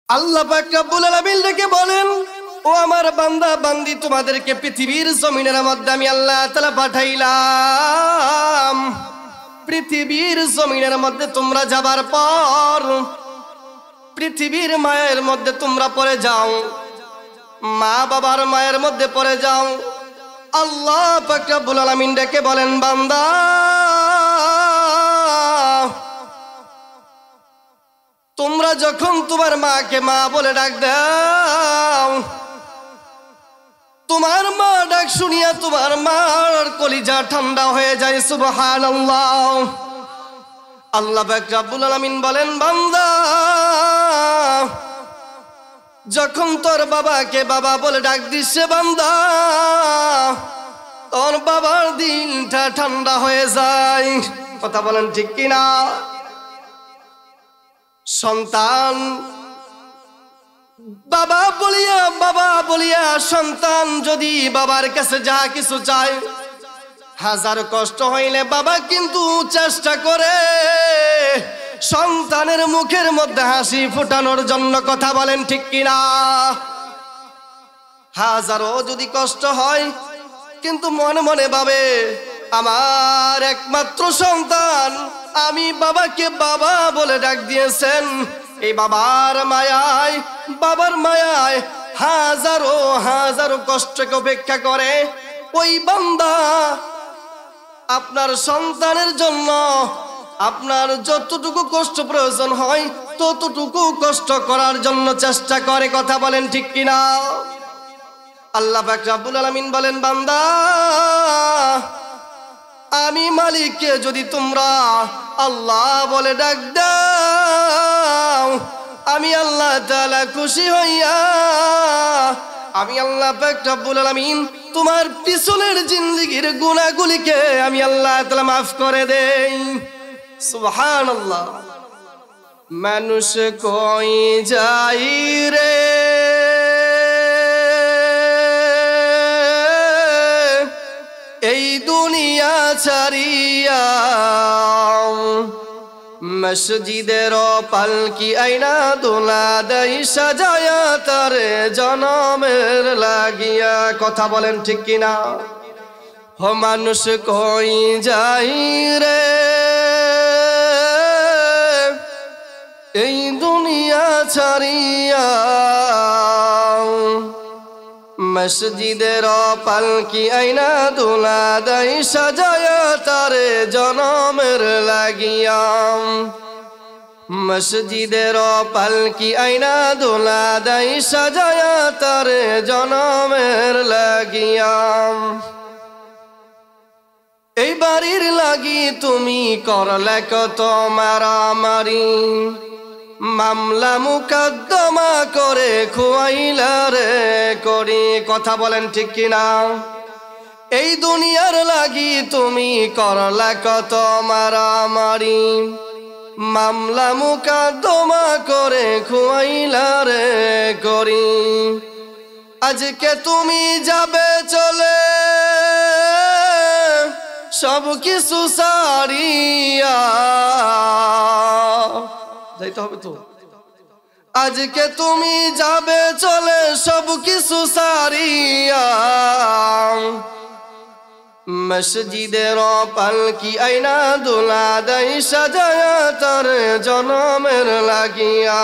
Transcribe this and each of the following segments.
আল্লাহ পাক রব্বুল আলামিন ডেকে বলেন, ও আমার বান্দা বান্দি, তোমাদেরকে পৃথিবীর জমিনের মধ্যে আমি আল্লাহ তাআলা পাঠাইলাম। পৃথিবীর জমিনের মধ্যে তোমরা যাবার পর পৃথিবীর মায়ের মধ্যে তোমরা পড়ে যাও, মা বাবার মায়ের মধ্যে পড়ে যাও। আল্লাহ পাক রব্বুল আলামিন ডেকে বলেন, বান্দা তোমরা যখন তোমার মাকে মা বলে ডাক দাও, তোমার মা ডাক শুনিয়া তোমার মার কলিজা ঠান্ডা হয়ে যায়। সুবহানাল্লাহ। আল্লাহ পাক রব্বুল আলামিন বলেন, বান্দা যখন তোর বাবাকে বাবা বলে ডাক দিচ্ছে, বান্দা তোর বাবার দিলটা ঠান্ডা হয়ে যায়। কথা বলেন ঠিক কিনা? সন্তান বাবা বলিয়া সন্তান যদি বাবার কাছে যা কিছু চায়, হাজার কষ্ট হইলে বাবা কিন্তু চেষ্টা করে সন্তানের মুখের মধ্যে হাসি ফোটানোর জন্য। কথা বলেন ঠিক কিনা? হাজারও যদি কষ্ট হয় কিন্তু মনে মনে ভাবে আমার একমাত্র সন্তান, আমি বাবাকে বাবা বলে ডাক দিয়েছেন, এই বাবার মায়ায় হাজারো কষ্টকে উপেক্ষা করে ওই বান্দা আপনার সন্তানের জন্য আপনার যতটুকু কষ্ট প্রয়োজন হয় ততটুকু কষ্ট করার জন্য চেষ্টা করে। কথা বলেন ঠিক কিনা? আল্লাহ পাক রব্বুল আলামিন বলেন, বান্দা আমি মালিককে যদি তোমরা আল্লাহ বলে ডাক দাও, আমি আল্লাহ তাআলা খুশি হইয়া আমি আল্লাহ পাক রব্বুল আলামিন তোমার পিছনের জিন্দেগীর গুনাহগুলিকে আমি আল্লাহ তাআলা মাফ করে দেই। সুবহানাল্লাহ। মানুষ কই যাই রে এই দুনিয়া ছাড়িয়া, মসজিদের পালকি আইনা দোলা দেয় সাজায়া তারে জনমের লাগিয়া। কথা বলেন ঠিক কিনা? ও মানুষ কই যাই রে এই দুনিয়া ছাড়িয়া, মসজিদের পালকি আইনা দোলা দেয় সাজায়া তারে জনমের লাগিয়া, মসজিদের পালকি আইনা দোলা দেয় সাজায়া তারে জনমের লাগিয়া। এই বাড়ির লাগি তুমি করলে কত মারামারি, মামলা মুকদ্দমা করে খুয়াইলা রে করি। কথা বলেন ঠিক কিনা? এই দুনিয়ার লাগি তুমি করলা কত মারামারি, মামলা মুকদ্দমা করে খুয়াইলা রে করি। আজকে তুমি যাবে চলে সব কিছু সারিয়া, যাইতে হবে তো। আজকে তুমি যাবে চলে সব কিছু সারিয়া, মসজিদের পালকি আইনা দোলা দেয় সাজায়া তার জনমের লাগিয়া।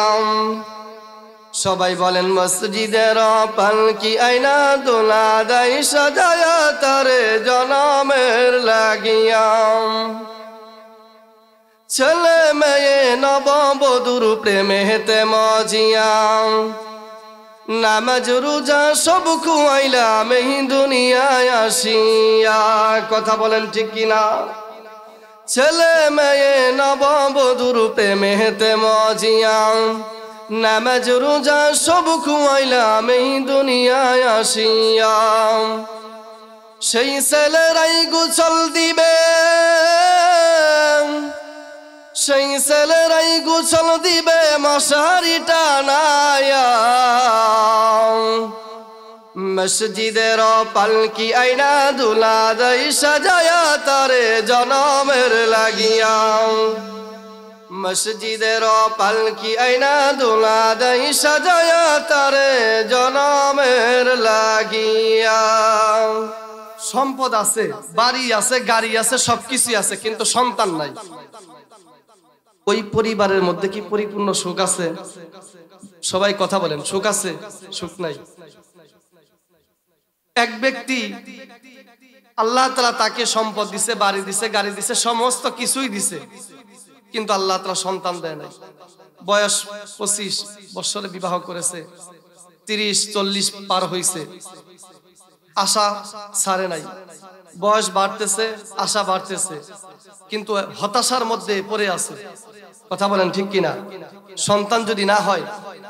সবাই বলেন, মসজিদের পালকি আইনা দোলা দেয় সাজায়া তার জনমের লাগিয়া। ছেলে মেয়ে নববধূর প্রেমেতে মজিয়া, নামাজ রোজা সব খুয়াইলাম এই দুনিয়ায় আসিয়া। কথা বলেন ঠিক কিনা? ছেলে মেয়ে নববধূর প্রেমেতে মজিয়া, নামাজ রোজা সব খুয়াইলাম এই দুনিয়ায় আসিয়া। সেই ছেলেরাই গোসল দিবে, সেই ছেলেরাই গোসল দিবে মশারি টানায়া, মসজিদের পালকি আইনা দুলা দেয় সাজায়া তারে জনমের লাগিয়া। মসজিদের পালকি আইনা দোলা দেই সাজায়া তারে জনমের লাগিয়া। সম্পদ আছে, বাড়ি আছে, গাড়ি আছে, সবকিছু আছে, কিন্তু সন্তান নাই। ওই পরিবারের মধ্যে কি পরিপূর্ণ সুখ আছে? সবাই কথা বলেন, সুখ আছে? সুখ নাই। এক ব্যক্তি আল্লাহ তাআলা তাকে সম্পদ দিছে, বাড়ি দিছে, গাড়ি দিছে, সমস্ত কিছুই দিছে, কিন্তু আল্লাহ তাআলা সন্তান দেয় নাই। বয়স 25 বছরে বিবাহ করেছে, 30-40 পার হইছে, আশা ছাড়ে নাই। বয়স বাড়তেছে, আশা বাড়তেছে, কিন্তু হতাশার মধ্যে পড়ে আছে। কথা বলেন ঠিক কিনা? সন্তান যদি না হয়,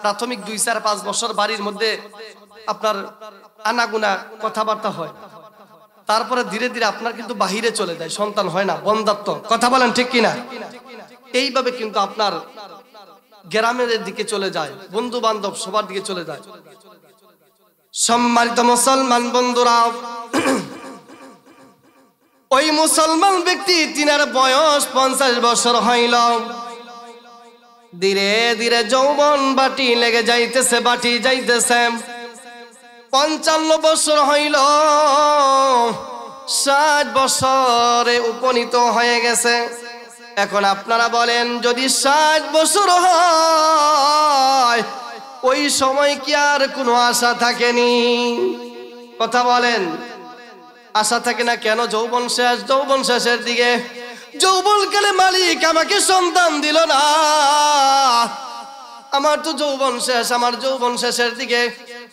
প্রাথমিক 2-4-5 বছর বাড়ির মধ্যে আপনার আনাগুনা কথাবার্তা হয়, তারপরে ধীরে ধীরে আপনার কিন্তু বাহিরে চলে যায়, সন্তান হয় না, বন্ধাত্ব। কথা বলেন ঠিক কিনা? এইভাবে কিন্তু আপনার গ্রামের দিকে চলে যায়, বন্ধু বান্ধব সবার দিকে চলে যায়। সম্মানিত মুসলমান বন্ধুরা, ওই মুসলমান ব্যক্তি, তিনার বয়স 50 বছর হইল। ধীরে ধীরে যৌবন বাটি লেগে যাইতেছে, বাটি যাইতেছে। 55 বছর হইল, 60 বছরে উপনীত হয়ে গেছে। এখন আপনারা বলেন, যদি 60 বছর হয়, ওই সময় কি আর কোনো আশা থাকেনি? কথা বলেন, আশা থাকে না কেন? যৌবন শেষ, যৌবন শেষের দিকে, যৌবনকালে মালিক আমাকে সন্তান দিল না, আমার তো যৌবন শেষ, আমার যৌবন শেষের দিকে,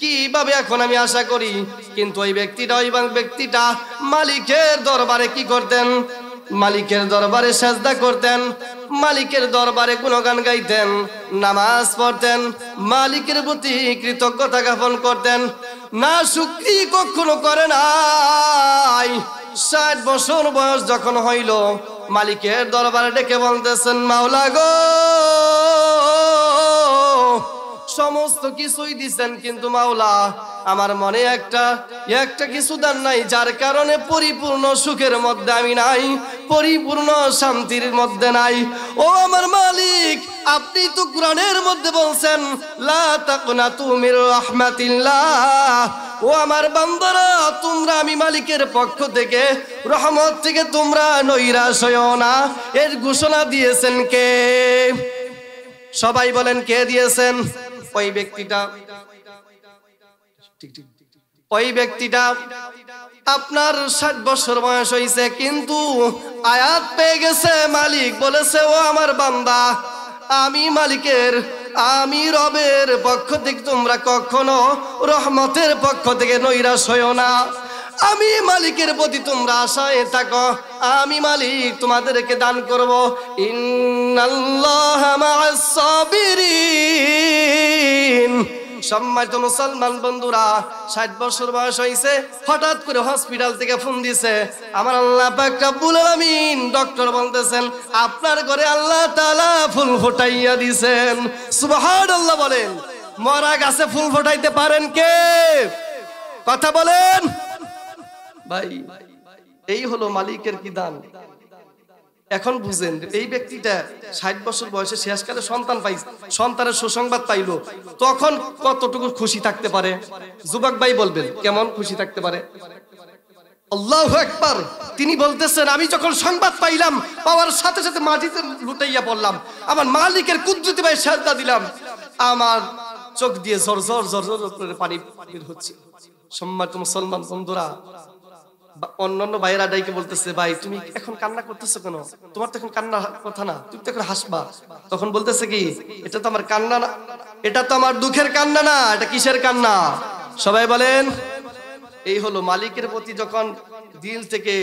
কিভাবে এখন আমি আশা করি? কিন্তু ওই ব্যক্তিটা মালিকের দরবারে কি করতেন? মালিকের দরবারে সাজদা করতেন, মালিকের দরবারে গুণগান গাইতেন, নামাজ পড়তেন, মালিকের প্রতি কৃতজ্ঞতা জ্ঞাপন করতেন। না শুকরি কখনো করে নাই। 60 বছর বয়স যখন হইল, মালিকের দরবারে ডেকে বলতেছেন, মাওলা গো, সমস্ত কিছুই দিছেন, কিন্তু মাওলা আমার মনে একটা কিছু দেন নাই, যার কারণে পরিপূর্ণ সুখের মধ্যে আমি নাই, পরিপূর্ণ শান্তির মধ্যে নাই। ও আমার মালিক, আপনি তো কোরআনের মধ্যে বলছেন, লা তাকনাতু মির রাহমাতিল্লাহ। ও আমার বান্দারা, তোমরা আমি মালিকের পক্ষ থেকে, রহমত থেকে তোমরা নৈরাশ হইও না। এর ঘোষণা দিয়েছেন কে? সবাই বলেন, কে দিয়েছেন? ওই ব্যক্তিটা। ওই ব্যক্তিটা আপনার 60 বছর বয়স হয়েছে, কিন্তু আয়াত পেয়ে গেছে। মালিক বলেছে, ও আমার বান্দা, আমি মালিকের, আমি রবের পক্ষ থেকে তোমরা কখনো রহমতের পক্ষ থেকে নৈরাশ হইও না। আমি মালিকের প্রতি তোমরা আশায় থাকো, আমি মালিক তোমাদেরকে দান করব। ইন্নাল্লাহা মা'আস সাবিরিন। সম্মানিত মুসলমান বন্ধুরা, 60 বছর বয়স হয়েছে, হঠাৎ করে হসপিটাল থেকে ফোন দিছে আমার আল্লাহ পাক রব্বুল আলামিন। ডক্টর বলতেছেন, আপনার ঘরে আল্লাহ তাআলা ফুল ফোটাইয়া দিবেন। সুবহানাল্লাহ বলেন। মরা গাছে ফুল ফোটাইতে পারেন কে? কথা বলেন ভাই। এই হলো মালিকের কি দান। এখন বুঝেন, এই ব্যক্তিটা 60 বছর বয়সে শেষকালে সন্তান পাইছে, সন্তানের সুসংবাদ পাইলো, তখন কতটুকু খুশি থাকতে পারে? যুবক ভাই বলবেন, কেমন খুশি থাকতে পারে? আল্লাহু আকবার। তিনি বলতেছেন, আমি যখন সংবাদ পাইলাম, পাওয়ার সাথে সাথে মাটিতে লুটাইয়া পড়লাম, আমার মালিকের কুদরতি ভাই সাজদা দিলাম, আমার চোখ দিয়ে ঝর ঝর ঝর ঝর করে পানি বের হচ্ছে। সম্মানিত মুসলমান বন্ধুরা, অন্যান্য ভাইয়েরা ডাইকে বলতেছে, ভাই তুমি এখন কান্না করতেছো কেন? তোমার তো এখন কান্না কথা না, তুমি তো এখন হাসবা। তখন বলতেছে কি, এটা তো আমার কান্না না, এটা তো আমার দুঃখের কান্না না, এটা কিসের কান্না? সবাই বলেন। এই হলো মালিকের প্রতি যখন দিল থেকে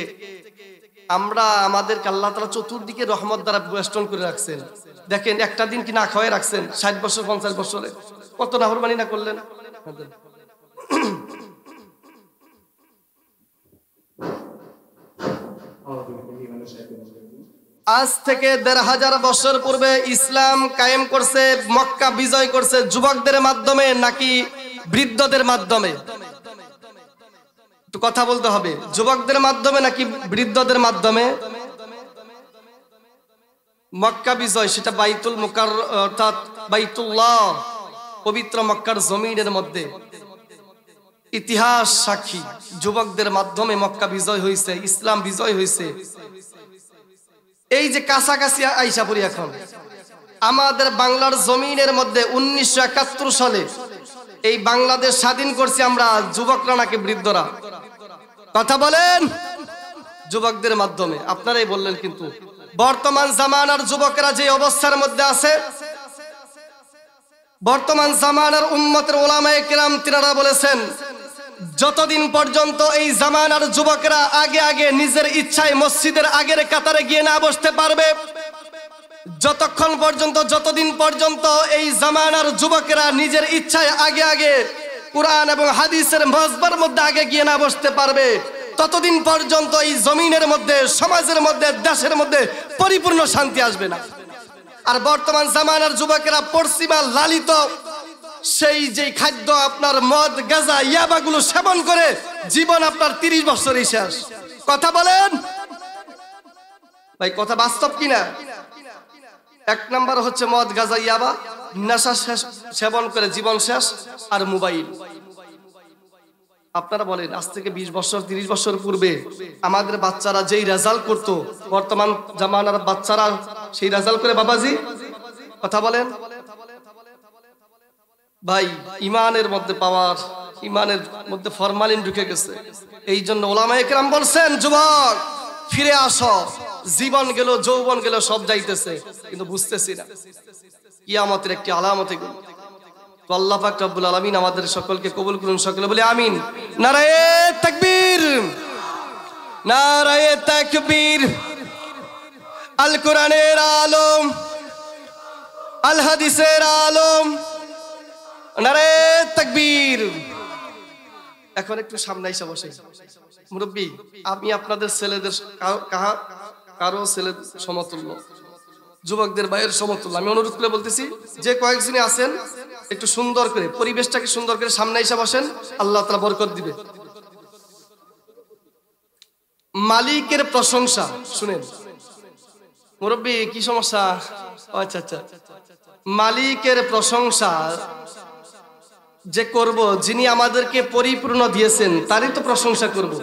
আমরা আমাদেরকে আল্লাহ তাআলা চতুর্দিকে রহমত দ্বারা বেষ্টন করে রাখছেন। দেখেন, একটা দিন কি না খাওয়াই রাখছেন? 60 বছর 50 বছরে কত নাফরমানি না করলেন? আজ থেকে 1500 বছর পূর্বে ইসলাম কায়েম করছে, মক্কা বিজয় করছে যুবকদের মাধ্যমে নাকি বৃদ্ধদের মাধ্যমে? একটু কথা বলতে হবে, যুবকদের মাধ্যমে নাকি বৃদ্ধদের মাধ্যমে? মক্কা বিজয়, সেটা বাইতুল মুকাররম অর্থাৎ বাইতুল্লাহ, পবিত্র মক্কার জমিনের মধ্যে ইতিহাস সাক্ষী। যুবকদের মাধ্যমে মক্কা বিজয় হয়েছে, ইসলাম বিজয় হয়েছে। এই যে কাছাকাছি আইসা পড়ি এখন আমাদের বাংলার জমিনের মধ্যে 1971 সালে এই বাংলাদেশ স্বাধীন করছি আমরা, যুবকরা নাকি বৃদ্ধরা? কথা বলেন। যুবকদের মাধ্যমে আপনারাই বললেন, কিন্তু বর্তমান জামানার যুবকেরা যে অবস্থার মধ্যে আছে, বর্তমান জামানার উম্মতের উলামায়ে কেরাম তিনারা বলেছেন, যতদিন পর্যন্ত এই জামানার যুবকেরা আগে আগে নিজের ইচ্ছায় মসজিদের আগের কাতারে গিয়ে না বসতে পারবে, যতদিন পর্যন্ত এই জামানার যুবকেরা নিজের ইচ্ছায় আগে আগে কুরআন এবং হাদিসের মজবার মধ্যে আগে গিয়ে না বসতে পারবে, ততদিন পর্যন্ত এই জমিনের মধ্যে, সমাজের মধ্যে, দেশের মধ্যে পরিপূর্ণ শান্তি আসবে না। আর বর্তমান জামানার যুবকেরা পশ্চিমা লালিত সেই যে খাদ্য, আপনার মদ, গাঁজা, ইয়াবাগুলো সেবন করে জীবন আপনার 30 বছরই শেষ। কথা বলেন ভাই, কথা বাস্তব কিনা? এক নাম্বার হচ্ছে মদ, গাঁজা, ইয়াবা, নেশা সেবন করে জীবন শেষ। আর মোবাইল। আপনারা বলেন, আজ থেকে 20 বছর 30 বছর পূর্বে আমাদের বাচ্চারা যেই রেজাল্ট করতো, বর্তমান জামানার বাচ্চারা সেই রেজাল্ট করে বাবাজি? কথা বলেন ভাই। ইমানের মধ্যে পাওয়ার, ইমানের মধ্যে ফরমালিন ঢুকে গেছে। এই জন্য উলামায়ে কেরাম বলছেন, যুবক ফিরে আসো, জীবন গেল, যৌবন গেল, সব যাইতেছে, কিন্তু বুঝতেছি না। কিয়ামতের একটি আলামত এগুলো। তো আল্লাহ পাক রব্বুল আলামিন আমাদের সকলকে কবুল করুন, সকলে বলে আমিন। নারায়ে তাকবীর, নারায়ে তাকবীর। আল কোরআনের আলম, আল হাদিসের আলম, নারায়ে তাকবীর। এখন একটু সামনে এসে বসে। মুরব্বী, আমি আপনাদের ছেলেদের কারো ছেলে সমতুল্য, যুবকদের ভাইয়ের সমতুল্য। আমি অনুরোধ করে বলতেছি, যে কয়েকজনই আছেন একটু সুন্দর করে, পরিবেশটাকে সুন্দর করে সামনে এসে বসেন, আল্লাহ তাআলা বরকত দিবে। মালিকের প্রশংসা শুনেন। মুরব্বী, কি সমস্যা? আচ্ছা আচ্ছা। মালিকের প্রশংসা যে করব, যিনি আমাদেরকে পরিপূর্ণ দিয়েছেন তারই তো প্রশংসা করব,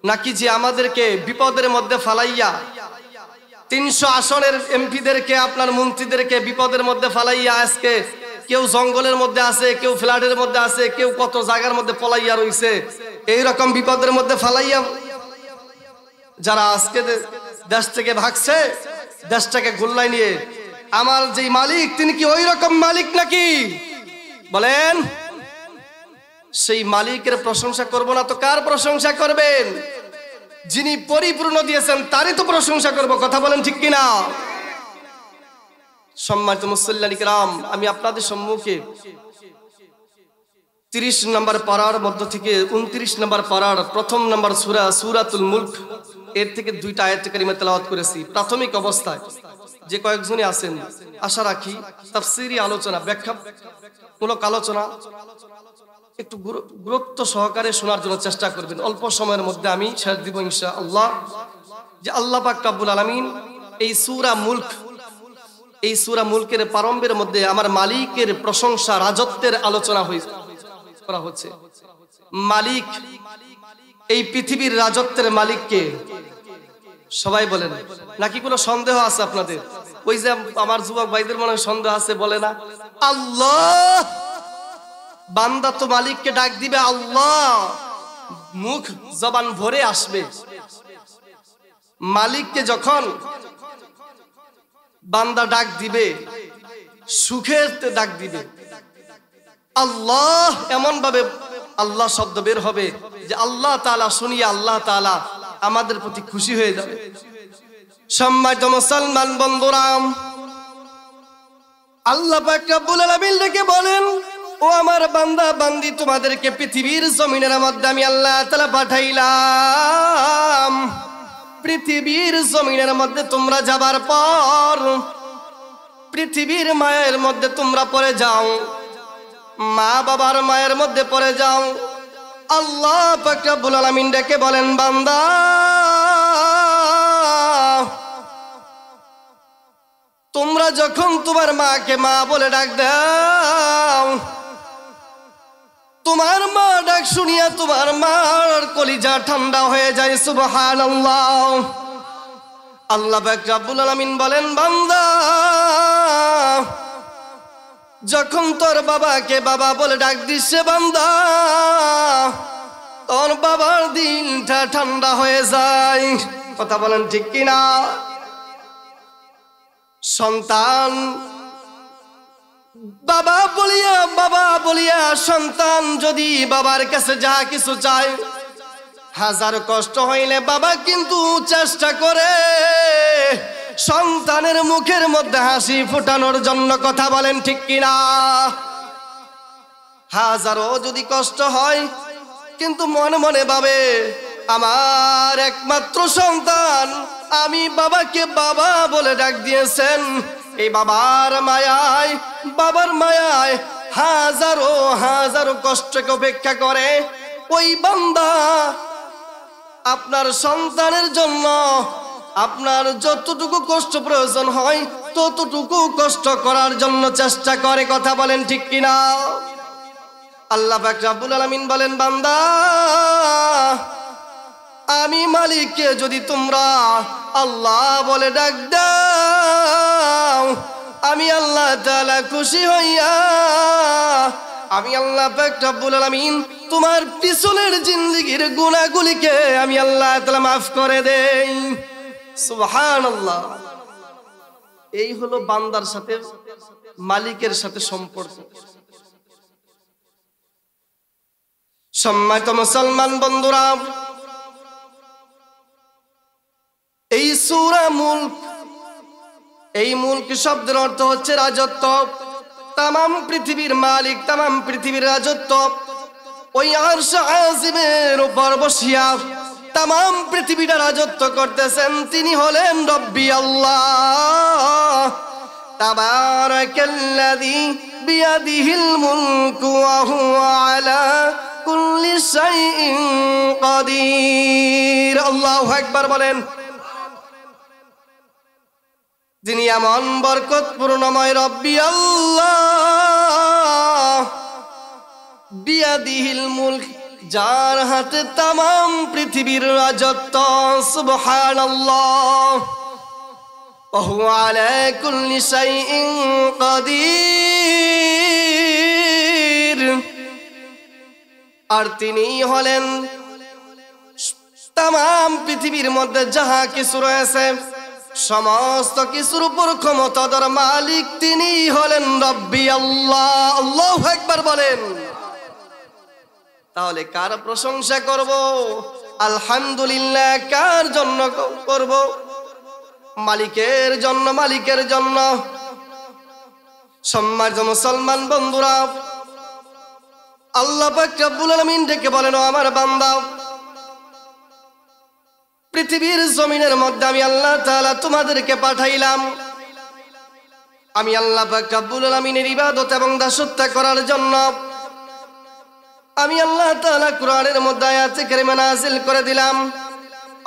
নাকি যে আমাদেরকে বিপদের মধ্যে ফালাইয়া 300 আসনের এমপিদেরকে, আপনার মন্ত্রীদেরকে বিপদের মধ্যে ফালাইয়া আজকে কেউ জঙ্গলের মধ্যে আছে, কেউ ফ্ল্যাটের মধ্যে আছে, কেউ কত জায়গার মধ্যে পলাইয়া রইছে, এইরকম বিপদের মধ্যে ফালাইয়া যারা আজকে দেশ থেকে ভাগছে, দেশটাকে গোল্লায় নিয়ে, আমার যে মালিক তিনি কি ওই রকম মালিক নাকি? বলেন। সেই মালিকের প্রশংসা করব না তো কার প্রশংসা করবেন? যিনি পরিপূর্ণ দিয়েছেন তারই তো প্রশংসা করব। কথা বলেন ঠিক কিনা? সম্মানিত মুসল্লিয়ান কিরাম, আমি আপনাদের সম্মুখে 30 নম্বর পারার মধ্য থেকে 29 নম্বর পারার প্রথম নম্বর সূরা, সূরাতুল মুলক, এর থেকে 2টা আয়াত কারিমা তেলাওয়াত করেছি। প্রাথমিক অবস্থায় যে কয়েকজনই আছেন, আশা রাখি তাফসীরি আলোচনা, ব্যাখ্যামূলক আলোচনা একটু গুরুত্ব সহকারে শোনার জন্য চেষ্টা করবেন। অল্প সময়ের মধ্যে আমি শেষ দিব ইনশাআল্লাহ। যে আল্লাহ পাক রব্বুল আলামিন এই সূরা মুলক, এই সূরা মুলকের প্রারম্ভের মধ্যে আমার মালিকের প্রশংসা, রাজত্বের আলোচনা করা হচ্ছে। মালিক, এই পৃথিবীর রাজত্বের মালিককে সবাই বলেন, নাকি কোনো সন্দেহ আছে আপনাদের? ওই যে আমার যুবক ভাইদের মনে হয় সন্দেহ আছে, বলে না আল্লাহ। বান্দা তো মালিককে ডাক দিবে আল্লাহ, মুখ জবান ভরে আসবে। মালিককে যখন বান্দা ডাক দিবে, সুখের ডাক দিবে আল্লাহ, এমন ভাবে আল্লাহ শব্দ বের হবে যে আল্লাহ তাআলা শুনিয়ে আল্লাহ তাআলা আমাদের প্রতি খুশি হয়ে যাবে। সম্মানিত মুসলমান বন্ধুরা, আল্লাহ পাক রব্বুল আলামিন ডেকে বলেন, ও আমার বান্দা বান্দি, তোমাদেরকে পৃথিবীর জমিনের মধ্যে আমি আল্লাহ তাআলা পাঠাইলাম। পৃথিবীর জমিনের মধ্যে তোমরা যাবার পর পৃথিবীর মায়ের মধ্যে তোমরা পড়ে যাও, মা বাবার মায়ের মধ্যে পড়ে যাও। আল্লাহ পাক রব্বুল আলামিন ডেকে বলেন, বান্দা তোমরা যখন তোমার মাকে মা বলে ডাক দাও, তোমার মা ডাক শুনিয়া তোমার মার কলিজা ঠান্ডা হয়ে যায়। সুবহানাল্লাহ। আল্লাহ পাক রব্বুল আলামিন বলেন, বান্দা যখন তোর বাবাকে বাবা বলে ডাক দিচ্ছে বান্দা, তোর বাবার দিলটা ঠান্ডা হয়ে যায়। কথা বলেন ঠিক কিনা? সন্তান বাবা বলিয়া সন্তান যদি বাবার কাছে যা কিছু চায়, হাজার কষ্ট হইলে বাবা কিন্তু চেষ্টা করে সন্তানের মুখের মধ্যে হাসি ফোটানোর জন্য। কথা বলেন ঠিক কিনা? হাজারও যদি কষ্ট হয় কিন্তু মনে মনে ভাবে আমার একমাত্র সন্তান, আমি বাবাকে বাবা বলে ডাক দিয়েছেন, এই বাবার মায়ায় হাজারো কষ্টকে উপেক্ষা করে ওই বান্দা আপনার সন্তানের জন্য আপনার যতটুকু কষ্ট প্রয়োজন হয় ততটুকু কষ্ট করার জন্য চেষ্টা করে। কথা বলেন ঠিক কিনা? আল্লাহ পাক রব্বুল আলামিন বলেন, বান্দা আমি মালিককে যদি তোমরা আল্লাহ বলে ডাক দাও, আমি আল্লাহ তাআলা খুশি হইয়া আমি আল্লাহ পাক রব্বুল আলামিন তোমার পিছনের জিন্দেগীর গুনাহগুলিকে আমি আল্লাহ তাআলা মাফ করে দেই। সুবহানাল্লাহ। এই হলো বান্দার সাথে মালিকের সাথে সম্পর্ক। সম্মানিত মুসলমান বন্ধুরা, এই সূরা মুলক, এই মুলক শব্দের অর্থ হচ্ছে রাজত্ব। তামাম পৃথিবীর মালিক, তামাম পৃথিবীর রাজত্ব ওই আরশ আজিমের উপর বসিয়া তামাম পৃথিবীটা রাজত্ব করতেছেন। তিনি হলেন রব্বি আল্লাহ। তাবারাকাল্লাযী বিয়াদিহিল মুলকু ওয়া হুয়া আলা কুল্লি শাইইন কাদির। আল্লাহু আকবার বলেন। যিনি এমন বরকতপূর্ণময় রব্বি আল্লাহ, বিয়াদিহিল মুলক, যার হাতে তামাম পৃথিবীর রাজত্ব। সুবহানাল্লাহ। ওয়া হুয়া আলা কুল্লি শাইইন কাদির। আর তিনি হলেন তামাম পৃথিবীর মধ্যে যাহা কিছু রয়েছে সমস্ত কিছুর উপর ক্ষমতাধর মালিক তিনি হলেন রব্বি আল্লাহ। আল্লাহু আকবার বলেন। তাহলে কার প্রশংসা করব? আলহামদুলিল্লাহ কার জন্য করব? মালিকের জন্য, মালিকের জন্য। সম্মানিত মুসলমান বন্ধুরা, আল্লাহ পাক রব্বুল আলামিন ডেকে বলেন, ও আমার বান্দা, পৃথিবীর জমিনের মধ্যে আমি আল্লাহ তাআলা তোমাদেরকে পাঠাইলাম। আমি আল্লাহ পাক রব্বুল আলামিনের ইবাদত এবং দাসত্ব করার জন্য। আমি আল্লাহ তাআলা কোরআনের মধ্যে আয়াতে কারিমা নাযিল করে দিলাম,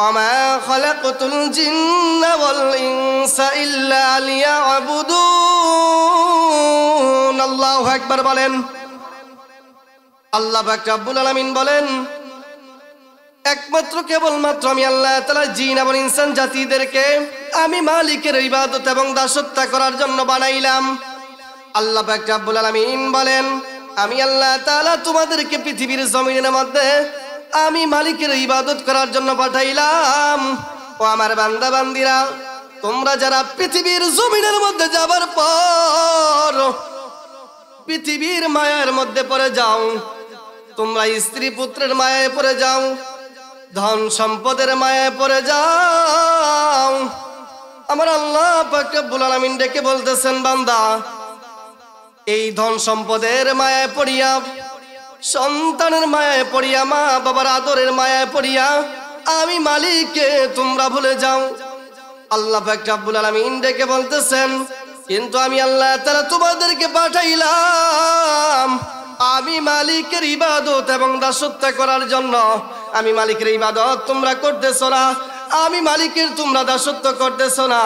আমা খালাকতুল জিন্না ওয়াল ইনসা ইল্লা লিয়াবুদুন। আল্লাহু আকবার বলেন। আল্লাহ পাক রব্বুল আলামিন বলেন, একমাত্র কেবলমাত্র আমি আল্লাহ তাআলা জিন এবং ইনসান জাতিদেরকে আমি মালিকের ইবাদত এবং দাসত্ব করার জন্য বানাইলাম। আল্লাহ পাক রব্বুল আলামিন বলেন, আমি আল্লাহ তাআলা তোমাদেরকে পৃথিবীর জমিনের মধ্যে আমি মালিকের ইবাদত করার জন্য পাঠাইলাম। ও আমার বান্দা বান্দিরা, তোমরা যারা পৃথিবীর জমিনের মধ্যে যাবার পর পৃথিবীর মায়ার মধ্যে পড়ে যাও, তোমরা স্ত্রী পুত্রের মায়ায় পড়ে যাও, ধন সম্পদের মায়ায় পড়ে যাও, আমার আল্লাহ পাক রব্বুল আলামিন ডেকে বলতেছেন, বান্দা এই ধন সম্পদের মায়ায় পড়িয়া, সন্তানের মায়ায় পড়িয়া, মা বাবার আদরের মায়ায় পড়িয়া আমি মালিককে তোমরা ভুলে যাও। আল্লাহ পাক রব্বুল আলামিন ডেকে বলতেছেন, কিন্তু আমি আল্লাহ তাআলা তোমাদেরকে পাঠাইলাম আমি মালিকের ইবাদত এবং দাসত্ব করার জন্য। আমি মালিকের ইবাদত তোমরা করতেছো না, আমি মালিকের তোমরা দাসত্ব করতেছো না,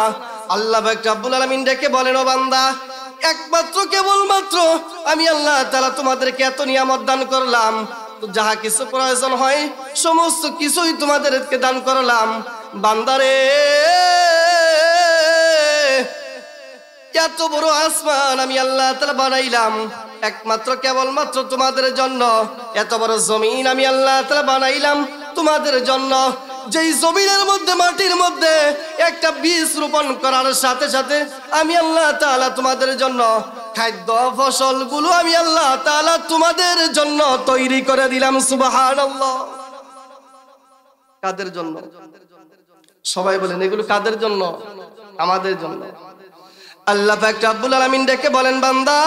আল্লাহ পাক রব্বুল আলামিন ডেকে বলেন, ও বান্দা, একমাত্র কেবলমাত্র আমি আল্লাহ তাআলা তোমাদেরকে এত নিয়ামত দান করলাম, তো যাহা কিছু প্রয়োজন হয় সমস্ত কিছুই তোমাদেরকে দান করলাম। বান্দারে, এত বড় আসমান আমি আল্লাহ তাআলা বানাইলাম একমাত্র কেবলমাত্র তোমাদের জন্য। এত বড় জমিন আমি আল্লাহ তাআলা বানাইলাম তোমাদের জন্য। যেই জমিনের মধ্যে, মাটির মধ্যে একটা বীজ রোপণ করার সাথে সাথে আমি আল্লাহ তাআলা তোমাদের জন্য খাদ্য ফসলগুলো আমি আল্লাহ তাআলা তোমাদের জন্য তৈরি করে দিলাম। সুবহানাল্লাহ। কাদের জন্য? সবাই বলেন, এগুলো কাদের জন্য? আমাদের জন্য। আল্লাহ পাক রব্বুল আলামিন ডেকে বলেন, বান্দা,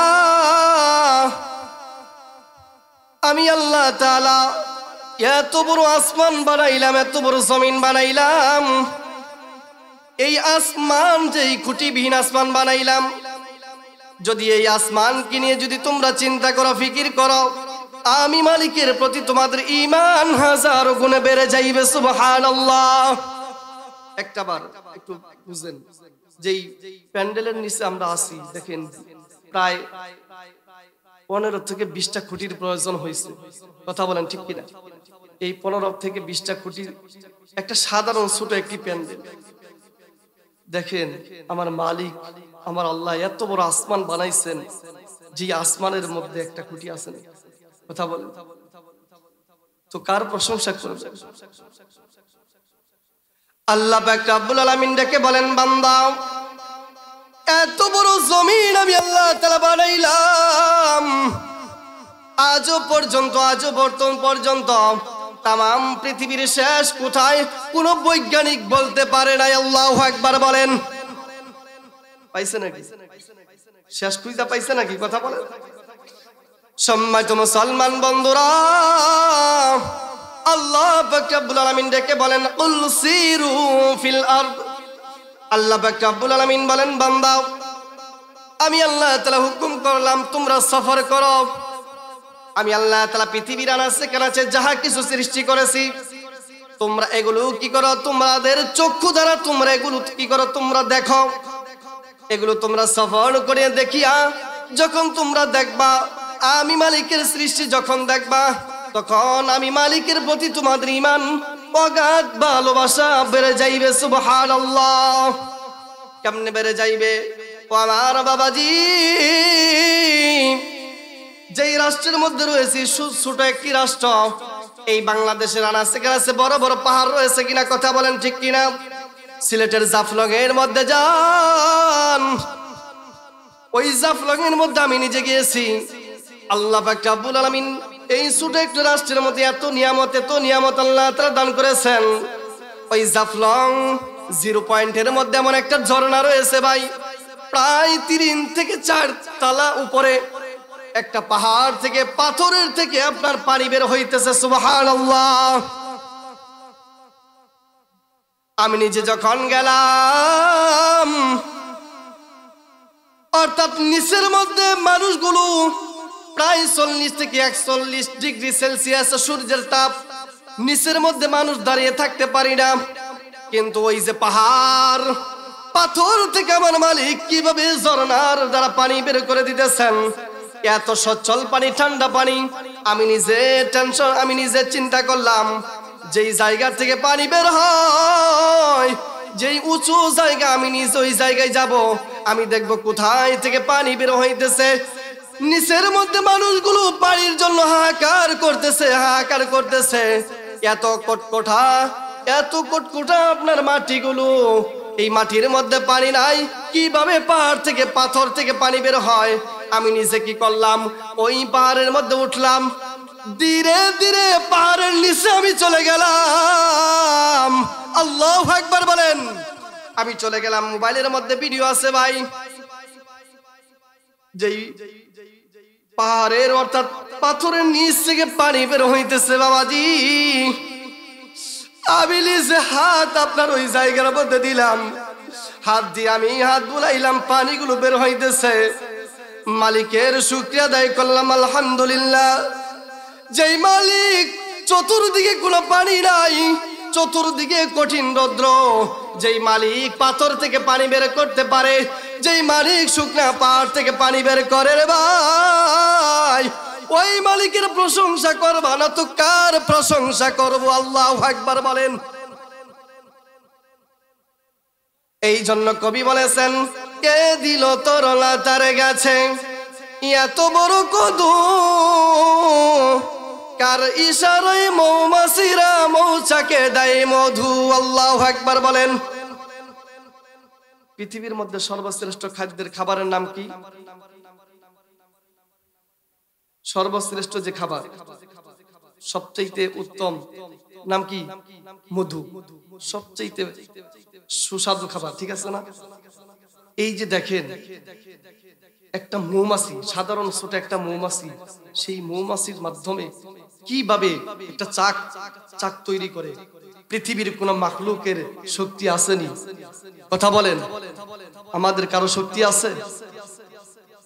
আমি আল্লাহ তাআলা এত বড় আসমান বানাইলাম, এত বড় জমিন বানাইলাম। এই আসমান, যেই খুঁটিবিহীন আসমান বানাইলাম, যদি এই আসমানকে নিয়ে যদি তোমরা চিন্তা করো, ফিকির করো, আমি মালিকের প্রতি তোমাদের ঈমান হাজার গুণে বেড়ে যাইবে। সুবহানাল্লাহ। একটাবার একটু বুঝেন, যেই প্যান্ডেলের নিচে আমরা আছি, দেখেন প্রায় 15 থেকে 20টা খুঁটির প্রয়োজন হয়েছে। কথা বলেন ঠিক কিনা? এই 15 থেকে 20টা খুঁটির একটা সাধারণ ছোট একটি প্যান্ডেল। দেখেন আমার মালিক, আমার আল্লাহ এত বড় আসমান বানাইছেন, যে আসমানের মধ্যে একটা খুঁটি আছে। কথা বলেন, তো কার প্রশংসা করবে? আল্লাহ পাক রব্বুল আলামিন ডেকে বলেন, বান্দা, এত বড় জমিন আমি আল্লাহ তাআলা বানাইলাম। আজও পর্যন্ত, আজও বর্তমান পর্যন্ত তাম পৃথিবীর শেষ কোথায় কোন বৈজ্ঞানিক বলতে পারে নাই। আল্লাহু আকবার বলেন। পাইছে নাকি? শেষ খুঁজা পাইছে নাকি? কথা বলেন। সম্মানিত মুসলমান বন্ধুরা, আল্লাহ পাক রব্বুল আলামিন ডেকে বলেন, কুল সিরু ফিল আরদ। আল্লাহ পাক রব্বুল আলামিন বলেন, বান্দা, আমি আল্লাহ তাআলা হুকুম করলাম তোমরা সফর করো। আমি আল্লাহ তাআলা পৃথিবীর আনাচে কানাচে যাহা কিছু সৃষ্টি করেছি, তোমরা এগুলো কি করো? তোমাদের চক্ষু দ্বারা তোমরা এগুলো কি করো? তোমরা দেখো। এগুলো তোমরা সফর করে দেখিয়া যখন তোমরা দেখবা, আমি মালিকের সৃষ্টি যখন দেখবা, তখন আমি মালিকের প্রতি তোমাদের ঈমান, অগাধ ভালোবাসা বেড়ে যাইবে। সুবহানাল্লাহ। কেমনে বেড়ে যাইবে? ও আমার বাবাজি, যেই রাষ্ট্রের মধ্যে রয়েছে ছোট একটি রাষ্ট্র, এই বাংলাদেশের আনাচে কানাচে বড় বড় পাহাড় রয়েছে কিনা? কথা বলেন ঠিক কিনা? সিলেটের জাফলং এর মধ্যে যান, ওই জাফলং এর মধ্যে আমি নিজে গিয়েছি। আল্লাহ পাক রব্বুল আলামিন এই ছোট একটু রাষ্ট্রের মধ্যে এত নিয়ামত আল্লাহ তাআলা দান করেছেন। ওই জাফলং 0 পয়েন্টের মধ্যে এমন একটা ঝর্ণা রয়েছে ভাই, প্রায় 3 থেকে 4 তলা উপরে একটা পাহাড় থেকে, পাথরের থেকে আপনার পানি বের হইতেছে। সুবহানাল্লাহ। আমি নিজে যখন গেলাম, অর্থাৎ নিচের মধ্যে মানুষগুলো প্রায় 40 থেকে 41 ডিগ্রি সেলসিয়াস সূর্যের তাপ, নিচের মধ্যে মানুষ দাঁড়িয়ে থাকতে পারি না। কিন্তু ওই যে পাহাড়, পাথর থেকে আমার মালিক কিভাবে ঝর্ণার দ্বারা পানি বের করে দিতেছেন, এত সচ্ছল পানি, ঠান্ডা পানি। আমি নিজে চিন্তা করলাম, যেই জায়গা থেকে পানি বের হয়, যেই উঁচু জায়গা, আমি নিজে ওই জায়গায় যাব, আমি দেখব কোথায় থেকে পানি বের হইতেছে। নিচের মধ্যে মানুষগুলো পানির জন্য হাহাকার করতেছে। এত কটকটা আপনার মাটিগুলো, এই মাটির মধ্যে পানি নাই, কিভাবে পাহাড় থেকে, পাথর থেকে পানি বের হয়? আমি নিজে কি করলাম, ওই পাহাড়ের মধ্যে উঠলাম, ধীরে ধীরে পাহাড়ের নিচে আমি চলে গেলাম। আল্লাহু আকবার বলেন। আমি চলে গেলাম। মোবাইলের মধ্যে ভিডিও আছে ভাই, যেই পাহাড়ের অর্থাৎ পাথরের নিচ থেকে পানি বের হইতেছে। বাবাজি, আমি নিজে হাত আপনার ওই জায়গার মধ্যে দিলাম, হাত দিয়ে আমি হাত বুলাইলাম, পানিগুলো বের হইতেছে। মালিকের শুকরিয়া আদায় করলাম, আলহামদুলিল্লাহ। যেই মালিক চতুর্দিকে কোনো পানি নাই, চতুর্দিকে কঠিন রৌদ্র, যেই মালিক পাথর থেকে পানি বের করতে পারে, যেই মালিক শুকনা পাহাড় থেকে পানি বের করে রে ভাই, ওই মালিকের প্রশংসা করবা না তো কার প্রশংসা করব? আল্লাহু আকবার বলেন। এই জন্য কবি বলেছেন, কে দিল তরলা তার গাছে এত বড় কদু, কার ইশারায় মৌমাছিরা মৌচাকে দেয় মধু। আল্লাহু আকবার বলেন। পৃথিবীর মধ্যে সর্বশ্রেষ্ঠ খাদ্যের খাবারের নাম কি? সর্বশ্রেষ্ঠ যে খাবার, সবচেয়ে উত্তম নাম কি? মধু। সবচেয়ে সুস্বাদু খাবার, ঠিক আছে না? এই যে দেখেন, একটা মৌমাছি, সাধারণ ছোট একটা মৌমাছি, সেই মৌমাছির মাধ্যমে কিভাবে একটা চাক তৈরি করে। পৃথিবীর কোন মাখলুকের শক্তি আসেনি? কথা বলেন, আমাদের কারো শক্তি আছে?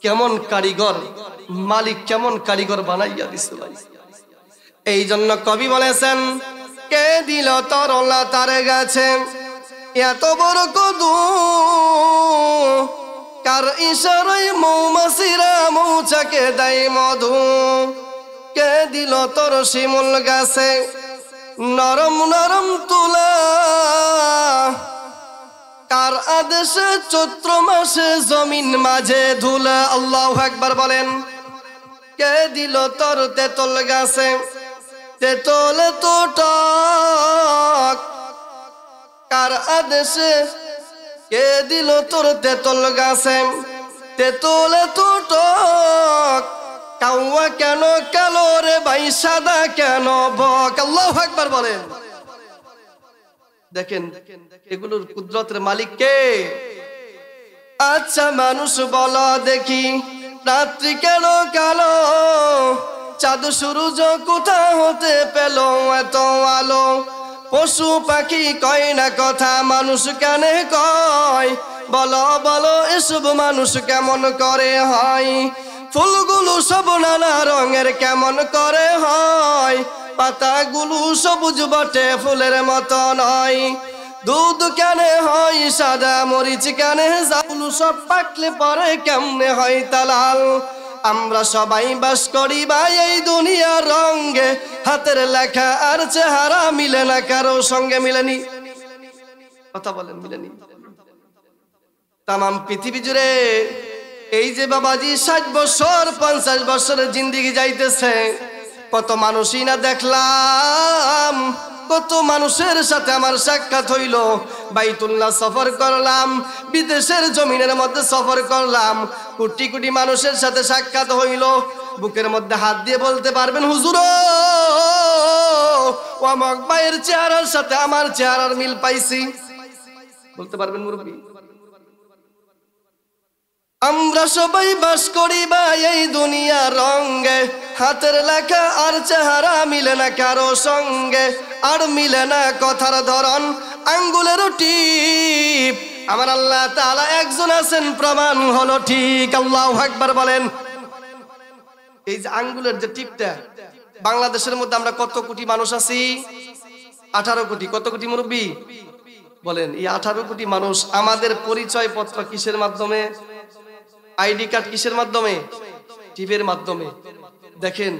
কেমন কারিগর মালিক, কেমন কারিগর বানাইয়া দিছে ভাই। এই জন্য কবি বলেছেন, কে দিল তরলা তার গাছে এত বড় কদু, কার ইশারায় মৌমাছিরা মৌচাকে দেয় মধু। কে দিল তোর শিমুল গাছে নরম নরম তুলা, কার আদেশে চৈত্র মাসে জমিন মাঝে ধুলা। আল্লাহু আকবার বলেন। কে দিল তোর তেতল গাছে তেতল তো টক, কার আদেশে? কে দিল তোর তেতল গাছে তেতল তো টক, কাউয়া কেন কালো রে ভাই, সাদা কেন বক? আল্লাহু আকবার বলেন। দেখেন এগুলোর কুদরতের মালিক কে? আচ্ছা মানুষ বলো দেখি, রাত্রি কেন কালো, চাঁদ সূর্য কোথা হতে পেল এত আলো? পশু পাখি কয় না কথা, মানুষ কানে কয়, বলো বলো এসব মানুষ কেমন করে হয়? ফুলগুলো সব নানা রঙের কেমন করে হয়? পাতাগুলো সবুজ বটে ফুলের মতো নয়। দুধ কেনে হয় সাদা, মরিচ কেনে জাল, সব পাকলে পরে কেমনে হয় তালাল? আমরা সবাই বাস করি ভাই এই দুনিয়ার রঙে, হাতের লেখা আর চেহারা মিলে না কারো সঙ্গে, মিলেনি? কথা বলেন, মিলেনি? তামাম পৃথিবী জুড়ে এই যে বাবাজি 60 বছর 50 বছরের জিন্দেগি যাইতেছে, কত মানুষই না দেখলাম, কত মানুষের সাথে আমার সাক্ষাৎ হইল। বাইতুল্লাহ সফর করলাম, বিদেশের জমিনের মধ্যে সফর করলাম, কোটি কোটি মানুষের সাথে সাক্ষাৎ হইল। বুকের মধ্যে হাত দিয়ে বলতে পারবেন, হুজুর ও অমুক ভাইয়ের চেহারার সাথে আমার চেহারার মিল পাইছি? বলতে পারবেন মুরব্বী? আমরা সবাই বাস করি ভাই এই দুনিয়ার রঙে, হাতের লেখা আর চেহারা মিলে না কারো সঙ্গে, আর মিলে না কথার ধরন, আঙ্গুলের টিপ। আমার আল্লাহ তাআলা একজন আছেন, প্রমাণ হলো ঠিক। আল্লাহু আকবার বলেন। এই যে আঙ্গুলের যে টিপটা, বাংলাদেশের মধ্যে আমরা কত কোটি মানুষ আছি? 18 কোটি। কত কোটি মুরব্বী বলেন? এই 18 কোটি মানুষ আমাদের পরিচয় পত্র কিসের মাধ্যমে? আইডি কার্ড কিসের মাধ্যমে? টিভির মাধ্যমে। দেখেন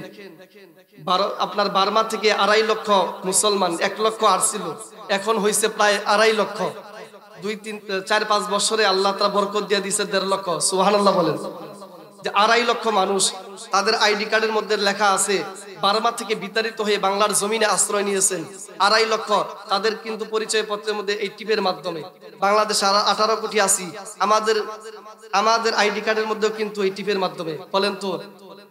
আপনার বার্মা থেকে 2.5 লক্ষ মুসলমান, 1 লক্ষ আসছিল, এখন হয়েছে প্রায় 2.5 লক্ষ। 2-3-4-5 বছরে আল্লাহ তাআলা বরকত দিয়ে দিয়েছে 1.5 লক্ষ। সুবহানাল্লাহ বলেন। যে 2.5 লক্ষ মানুষ, তাদের আইডি কার্ডের মধ্যে লেখা আছে বার্মা থেকে বিতাড়িত হয়ে বাংলার জমিনে আশ্রয় নিয়েছেন। 2.5 লক্ষ তাদের কিন্তু পরিচয় পত্রের মধ্যে এই টিপের মাধ্যমে। বাংলাদেশ 18 কোটি আছি, আমাদের আইডি কার্ডের মধ্যেও কিন্তু এই টিপের মাধ্যমে। বলেন তো,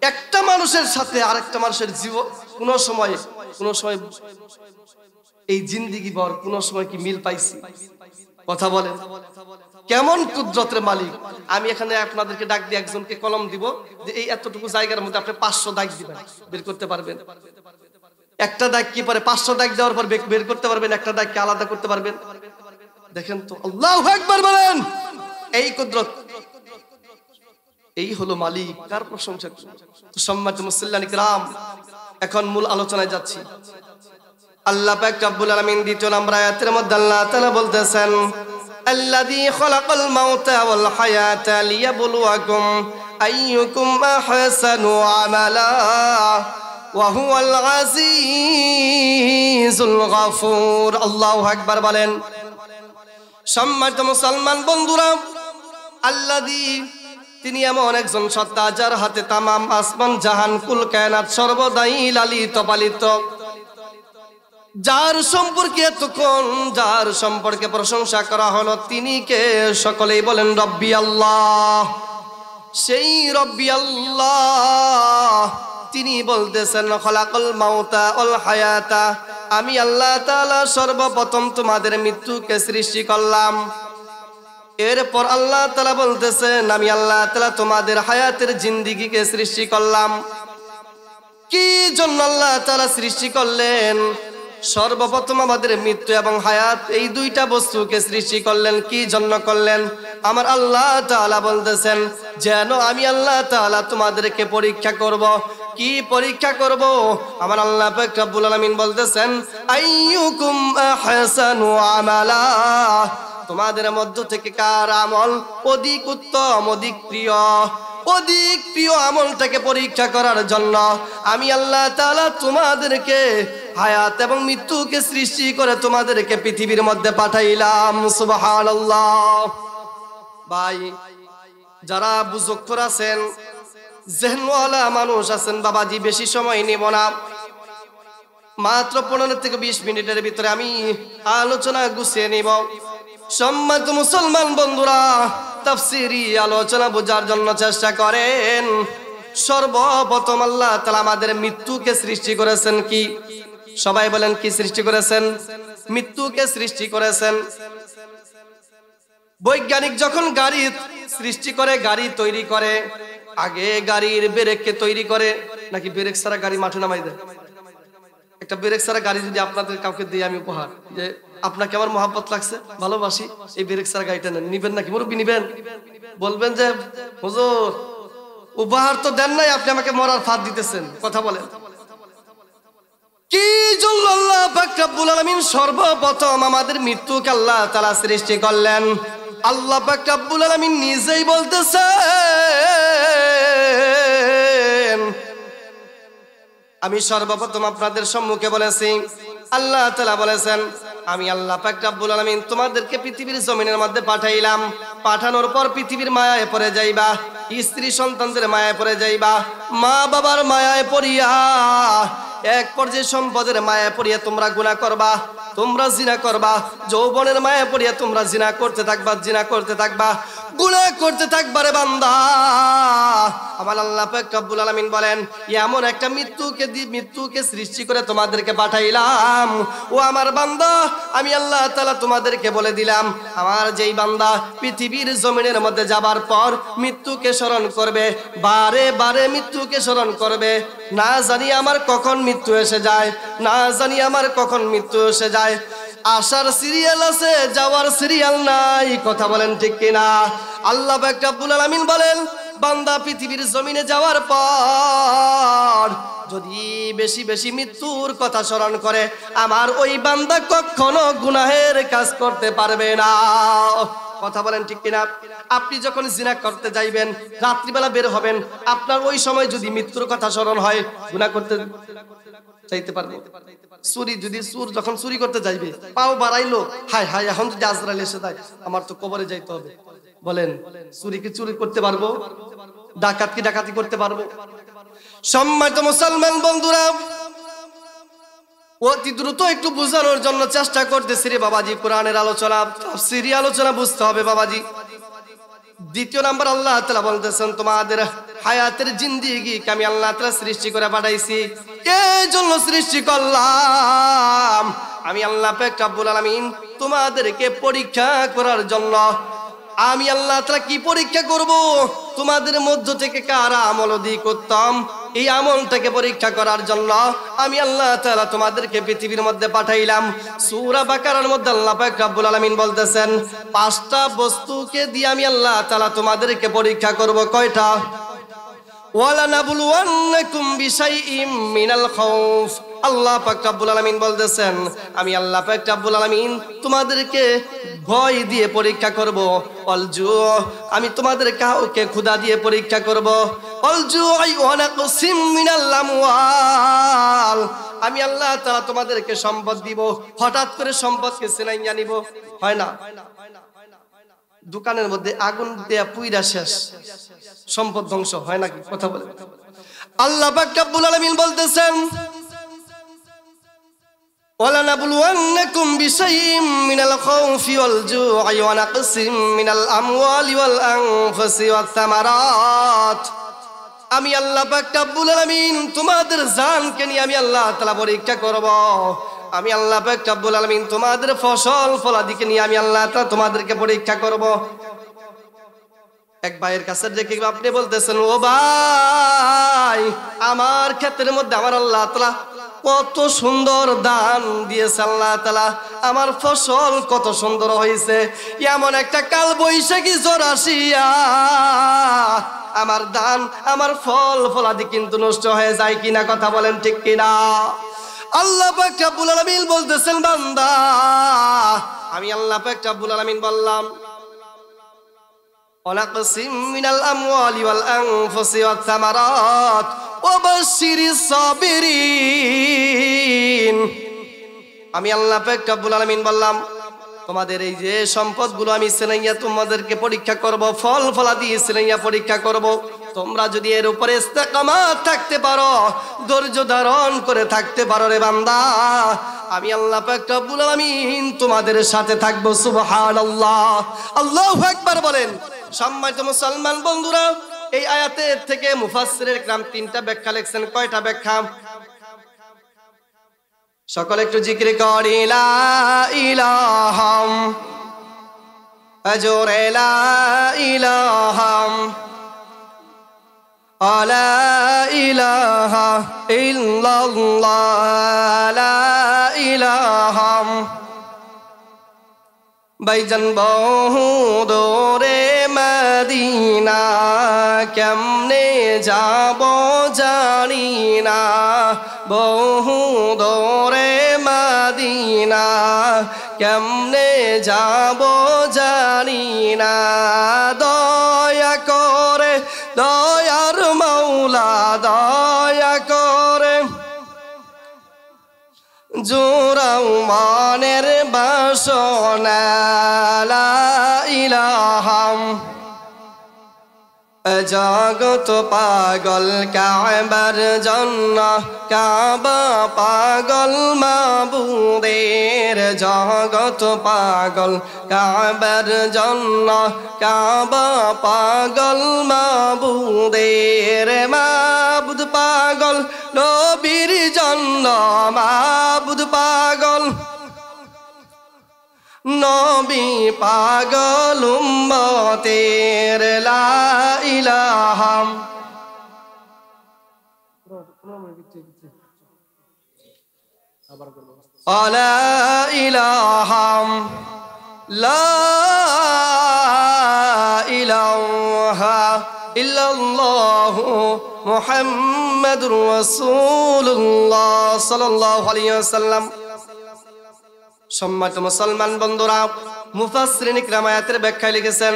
একটা মানুষের সাথে আরেকটা মানুষের জীবন কোন সময় এই জিন্দেগি ভর কোন সময় কি মিল পাইছি? কথা বলেন। কেমন কুদরতের মালিক। আমি এখানে আপনাদেরকে ডাক দিয়ে একজনকে কলম দিব যে এই এতটুকু জায়গার মধ্যে আপনি 500 দাগ দিবেন, বের করতে পারবেন? একটা দাগ কি পরে 500 দাগ দেওয়ার পর বের করতে পারবেন? একটা দাগকে আলাদা করতে পারবেন? দেখেন তো, আল্লাহু আকবার বলেন। এই কুদরত, এই হলো মালিক, কার প্রশংসা? সম্মানিত মুসল্লিয়ান কিরাম, এখন মূল আলোচনায় যাচ্ছি। আল্লাহ পাক রব্বুল আলামিন দ্বিতীয় নম্বর আয়াতের মধ্যে আল্লাহ তাআলা বলতেছেন আল্লাযী খালাকাল মাউতা ওয়াল হায়াতা লিয়াবলুয়াকুম আইয়ুকুম আহসানু আমালা ওয়া হুয়াল আজিজুল গফুর। আল্লাহু আকবার বলেন। সম্মানিত মুসলমান বন্ধুরা, আল্লাযী তিনি এমন একজন সত্তা যার হাতে তামাম আসমান জাহান কুল কায়নাত সর্বদাই লালিত পালিত, যার সম্পর্কে এতক্ষণ যার সম্পর্কে প্রশংসা করা হলো তিনি কে? সকলেই বলেন রব্বি আল্লাহ। সেই রব্বি আল্লাহ তিনি বলতেছেন খলাকাল মাউতা ওয়াল হায়াতা, আমি আল্লাহ তাআলা সর্বপ্রথম তোমাদের মৃত্যুকে সৃষ্টি করলাম। এরপর আল্লাহ তাআলা বলতেছেন আমি আল্লাহ তাআলা তোমাদের হায়াতের জিন্দেগিকে সৃষ্টি করলাম। কি জন্য আল্লাহ তাআলা সৃষ্টি করলেন? সর্বপ্রথম আমাদের মৃত্যু এবং হায়াত এই দুইটা বস্তুকে সৃষ্টি করলেন। কি জন্য করলেন? আমার আল্লাহ তাআলা বলতেছেন যেন আমি আল্লাহ তাআলা তোমাদেরকে পরীক্ষা করব। কি পরীক্ষা করব? আমার আল্লাহ পাক রব্বুল আলামিন বলতেছেন আইয়ুকুম আহসানু আমালা, তোমাদের মধ্য থেকে কার আমল অধিক উত্তম, অধিক প্রিয় আমলটাকে পরীক্ষা করার জন্য আমি আল্লাহ তাআলা তোমাদেরকে হায়াত এবং মৃত্যুকে সৃষ্টি করে তোমাদেরকে পৃথিবীর মধ্যে পাঠাইলাম। সুবহানাল্লাহ। ভাই, যারা বুজুর্গ আছেন, জেহনওয়ালা মানুষ আছেন, বাবাজি বেশি সময় নেব না, মাত্র 15 থেকে 20 মিনিটের ভিতরে আমি আলোচনা গুছিয়ে নিব। সম্মানিত মুসলমান বন্ধুরা, তাফসীরি আলোচনা বোঝার জন্য চেষ্টা করেন। সর্বপ্রথম আল্লাহ তাআলা আমাদের মৃত্যুকে সৃষ্টি করেছেন। কি? সবাই বলেন কি সৃষ্টি করেছেন? মৃত্যুকে সৃষ্টি করেছেন। বৈজ্ঞানিক যখন গাড়ি সৃষ্টি করে, গাড়ি তৈরি করে, আগে গাড়ির ব্রেককে তৈরি করে নাকি ব্রেক ছাড়া গাড়ি মাঠে নামাই দেয়? একটা ব্রেক ছাড়া গাড়ি যদি আপনাদের কাউকে দিই আমি উপহার, যে আপনাকে আমার মহব্বত লাগছে, ভালোবাসি, এই ব্রেক ছাড়া গাড়িটা নেন, নিবেন নাকি? মুরব্বি নিবেন? বলবেন যে হুজুর উপহার তো দেন নাই, আপনি আমাকে মরার ফাঁদ দিতেছেন। কথা বলেন। কি জন্য আল্লাহ পাক রব্বুল আলামিন সর্বপ্রথম আমাদের মৃত্যুকে আল্লাহ তাআলা সৃষ্টি করলেন? আল্লাহ পাক রব্বুল আলামিন নিজেই বলতেছেন আমি সর্বপ্রথম আপনাদের সম্মুখে বলেছি, আল্লাহ তাআলা বলেছেন আমি আল্লাহ পাক রব্বুল আলামিন তোমাদেরকে পৃথিবীর জমিনের মধ্যে পাঠাইলাম। পাঠানোর পর পৃথিবীর মায়ায় পড়ে যাইবা, স্ত্রী সন্তানদের মায়ায় পড়ে যাইবা, মা বাবার মায়ায় পড়িয়া এক পর্যায়ে সম্পদের মায়ায় পড়িয়া তোমরা গুনাহ করবা, তোমরা জিনা করবা, যৌবনের মায়ায় পড়িয়া তোমরা জিনা করতে থাকবা, গুনাহ করতে থাকবা রে বান্দা। আমার আল্লাহ পাক রব্বুল আলামিন বলেন এমন একটা মৃত্যুকে সৃষ্টি করে তোমাদেরকে পাঠাইলাম। ও আমার বান্দা, আমি আল্লাহ তাআলা তোমাদেরকে বলে দিলাম আমার যেই বান্দা পৃথিবীর জমিনের মধ্যে যাবার পর মৃত্যুকে স্মরণ করবে, বারে বারে মৃত্যুকে স্মরণ করবে, না জানি আমার কখন মৃত্যু এসে যায়, না জানি আমার কখন মৃত্যু এসে যায়। আসার সিরিয়াল আছে, যাওয়ার সিরিয়াল নাই। কথা বলেন ঠিক কিনা? আল্লাহ পাক রব্বুল আলামিন বলেন বান্দা পৃথিবীর জমিনে যাওয়ার পর যদি বেশি বেশি মৃত্যুর কথা স্মরণ করে, আমার ওই বান্দা কখনো গুনাহের কাজ করতে পারবে না। কথা বলেন ঠিক কিনা? আপনি যখন জিনা করতে যাইবেন, রাত্রিবেলা বের হবেন, আপনার ওই সময় যদি মৃত্যুর কথা স্মরণ হয়, গুনাহ করতে চাইতে পারবে? চুর যখন চুরি করতে যাইবে, পাও বাড়াইলো, হায় হায় এখন যদি আজরাইল এসে যায় আমার তো কবরে যাইতে হবে, বলেন চুরি কি চুরি করতে পারবো? ডাকাত কি ডাকাতি করতে পারবো? সম্মানিত মুসলমান বন্ধুরা, অতি দ্রুত একটু বোঝানোর জন্য চেষ্টা করতেছি রে বাবাজি। কোরআনের আলোচনা, তাফসীরি আলোচনা বুঝতে হবে বাবাজি। দ্বিতীয় নাম্বার আল্লাহ তাআলা বলতেছেন তোমাদের হায়াতের জিন্দেগিকে আমি আল্লাহ তাআলা সৃষ্টি করে পাঠাইছি। এই জন্য সৃষ্টি করলাম আমি আল্লাহ পাক রব্বুল আলামিন তোমাদেরকে পরীক্ষা করার জন্য। আমি আল্লাহ তাআলা কি পরীক্ষা করব? তোমাদের মধ্য থেকে কার আমল অধিক উত্তম, এই আমলটাকে পরীক্ষা করার জন্য আমি আল্লাহ তাআলা তোমাদেরকে পৃথিবীর মধ্যে পাঠাইলাম। সূরা বাকারার মধ্যে আল্লাহ পাক রব্বুল আলামিন বলতেছেন 5টা বস্তুকে দিয়ে আমি আল্লাহ তাআলা তোমাদেরকে পরীক্ষা করব। কয়টা? ওয়ালানাবলুওয়ান্নাকুম বিশাইইম মিনাল খাউফ। আল্লাহ পাক রব্বুল আলামিন বলতেছেন, আমি আল্লাহ পাক রব্বুল আলামিন তোমাদেরকে ভয় দিয়ে পরীক্ষা করব। অলজু, আমি তোমাদের কাউকে ক্ষুধা দিয়ে পরীক্ষা করব। অলজু ওয়া নাকসিম মিনাল আমওয়াল, আমি আল্লাহ তাআলা তোমাদেরকে সম্পদ দিব। হঠাৎ করে সম্পদকে ছিনাইয়া নিব, হয় না? দোকানের মধ্যে আগুন দেয়া পুইরা শেষ, সম্পদ ধ্বংস হয় নাকি? কথা বলে। আল্লাহ পাক রব্বুল আলামিন বলতেছেন, ওয়ালানাবলুওয়ান্নাকুম বিশাইইম মিনাল খাউফি ওয়াল জু'i ওয়া নাকসিম মিনাল আমওয়ালি ওয়াল আনফুসি ওয়াত তামারাত। আমি আল্লাহ পাক রব্বুল আলামিন তোমাদের জানকে নিয়ে আমি আল্লাহ তাআলা পরীক্ষা করব। আমি আল্লাহ পাক রব্বুল আলামিন তোমাদের ফসল ফলাদিকে নিয়ে আমি আল্লাহ তাআলা তোমাদেরকে পরীক্ষা করব। এক ভাইয়ের কাছে দেখে আপনি বলতেছেন, ও ভাই, আমার ক্ষেতের মধ্যে আমার আল্লাহ তাআলা কত সুন্দর দান দিয়েছে, আল্লাহ তাআলা আমার ফসল কত সুন্দর হয়েছে, এমন একটা কাল বৈশাখী ঝড় আসিয়া আমার দান আমার ফল ফলাদি কিন্তু নষ্ট হয়ে যায় কিনা? কথা বলেন ঠিক কিনা? আল্লাহ পাক রব্বুল আলামিন বলতেছেন, বান্দা, আমি আল্লাহ পাক রব্বুল আলামিন বললাম, ওয়ানাকসিম মিনাল আমওয়ালি ওয়াল আনফুসি ওয়াত তামারাত ওয়া বাশশিরিস সাবিরিন। আমি আল্লাহ পাক রব্বুল আলামিন বললাম, তোমাদের এই যে সম্পদগুলো আমি ছিনাইয়া তোমাদেরকে পরীক্ষা করব, ফল ফলাদি ছিনাইয়া পরীক্ষা করব। তোমরা যদি এর উপরে ইস্তেকামাত থাকতে পারো, ধৈর্য ধারণ করে থাকতে পারো রে বান্দা, আমি আল্লাহ পাক রব্বুল আলামিন তোমাদের সাথে থাকবো। সুবহানাল্লাহ, আল্লাহু আকবার বলেন। সম্মানিত মুসলমান বন্ধুরা, এই আয়াতের থেকে মুফাসসিরে کرام তিনটা ব্যাখ্যা লিখছেন। কয়টা ব্যাখ্যা? সকলে একটু জিকির করি, লা ইলাহা আজরে লা ইলাহা লা ইলাহা ইল্লাল্লাহ লা ইলাহা। ভাইজান বহু দূরে মদিনা, কেমনে যাব জানি না, বহু দূরে মদিনা, কেমনে যাব জানি না। দয়া করে দয়ার মাওলা, দয়া করে জোরাও মনের বাসনা, লা ইলাহা। জগত পাগল কাবার জন্য, কাবা পাগল মাবুদের, জগত পাগল কাবার জন্য, কাবা পাগল মাবুদের। মাবুদ পাগল নবীর জন্য, মাবুদ পাগল নবী পাগল উম্মতের, লা ইলাহা। লা ইলাহা লা ইলাহা ইল্লাল্লাহু মুহাম্মাদুর রাসূলুল্লাহ সাল্লাল্লাহু আলাইহি ওয়াসাল্লাম। সম্মানিত মুসলমান বন্ধুরা, মুফাসসিরিন کرام আয়াতের ব্যাখ্যায় লিখেছেন,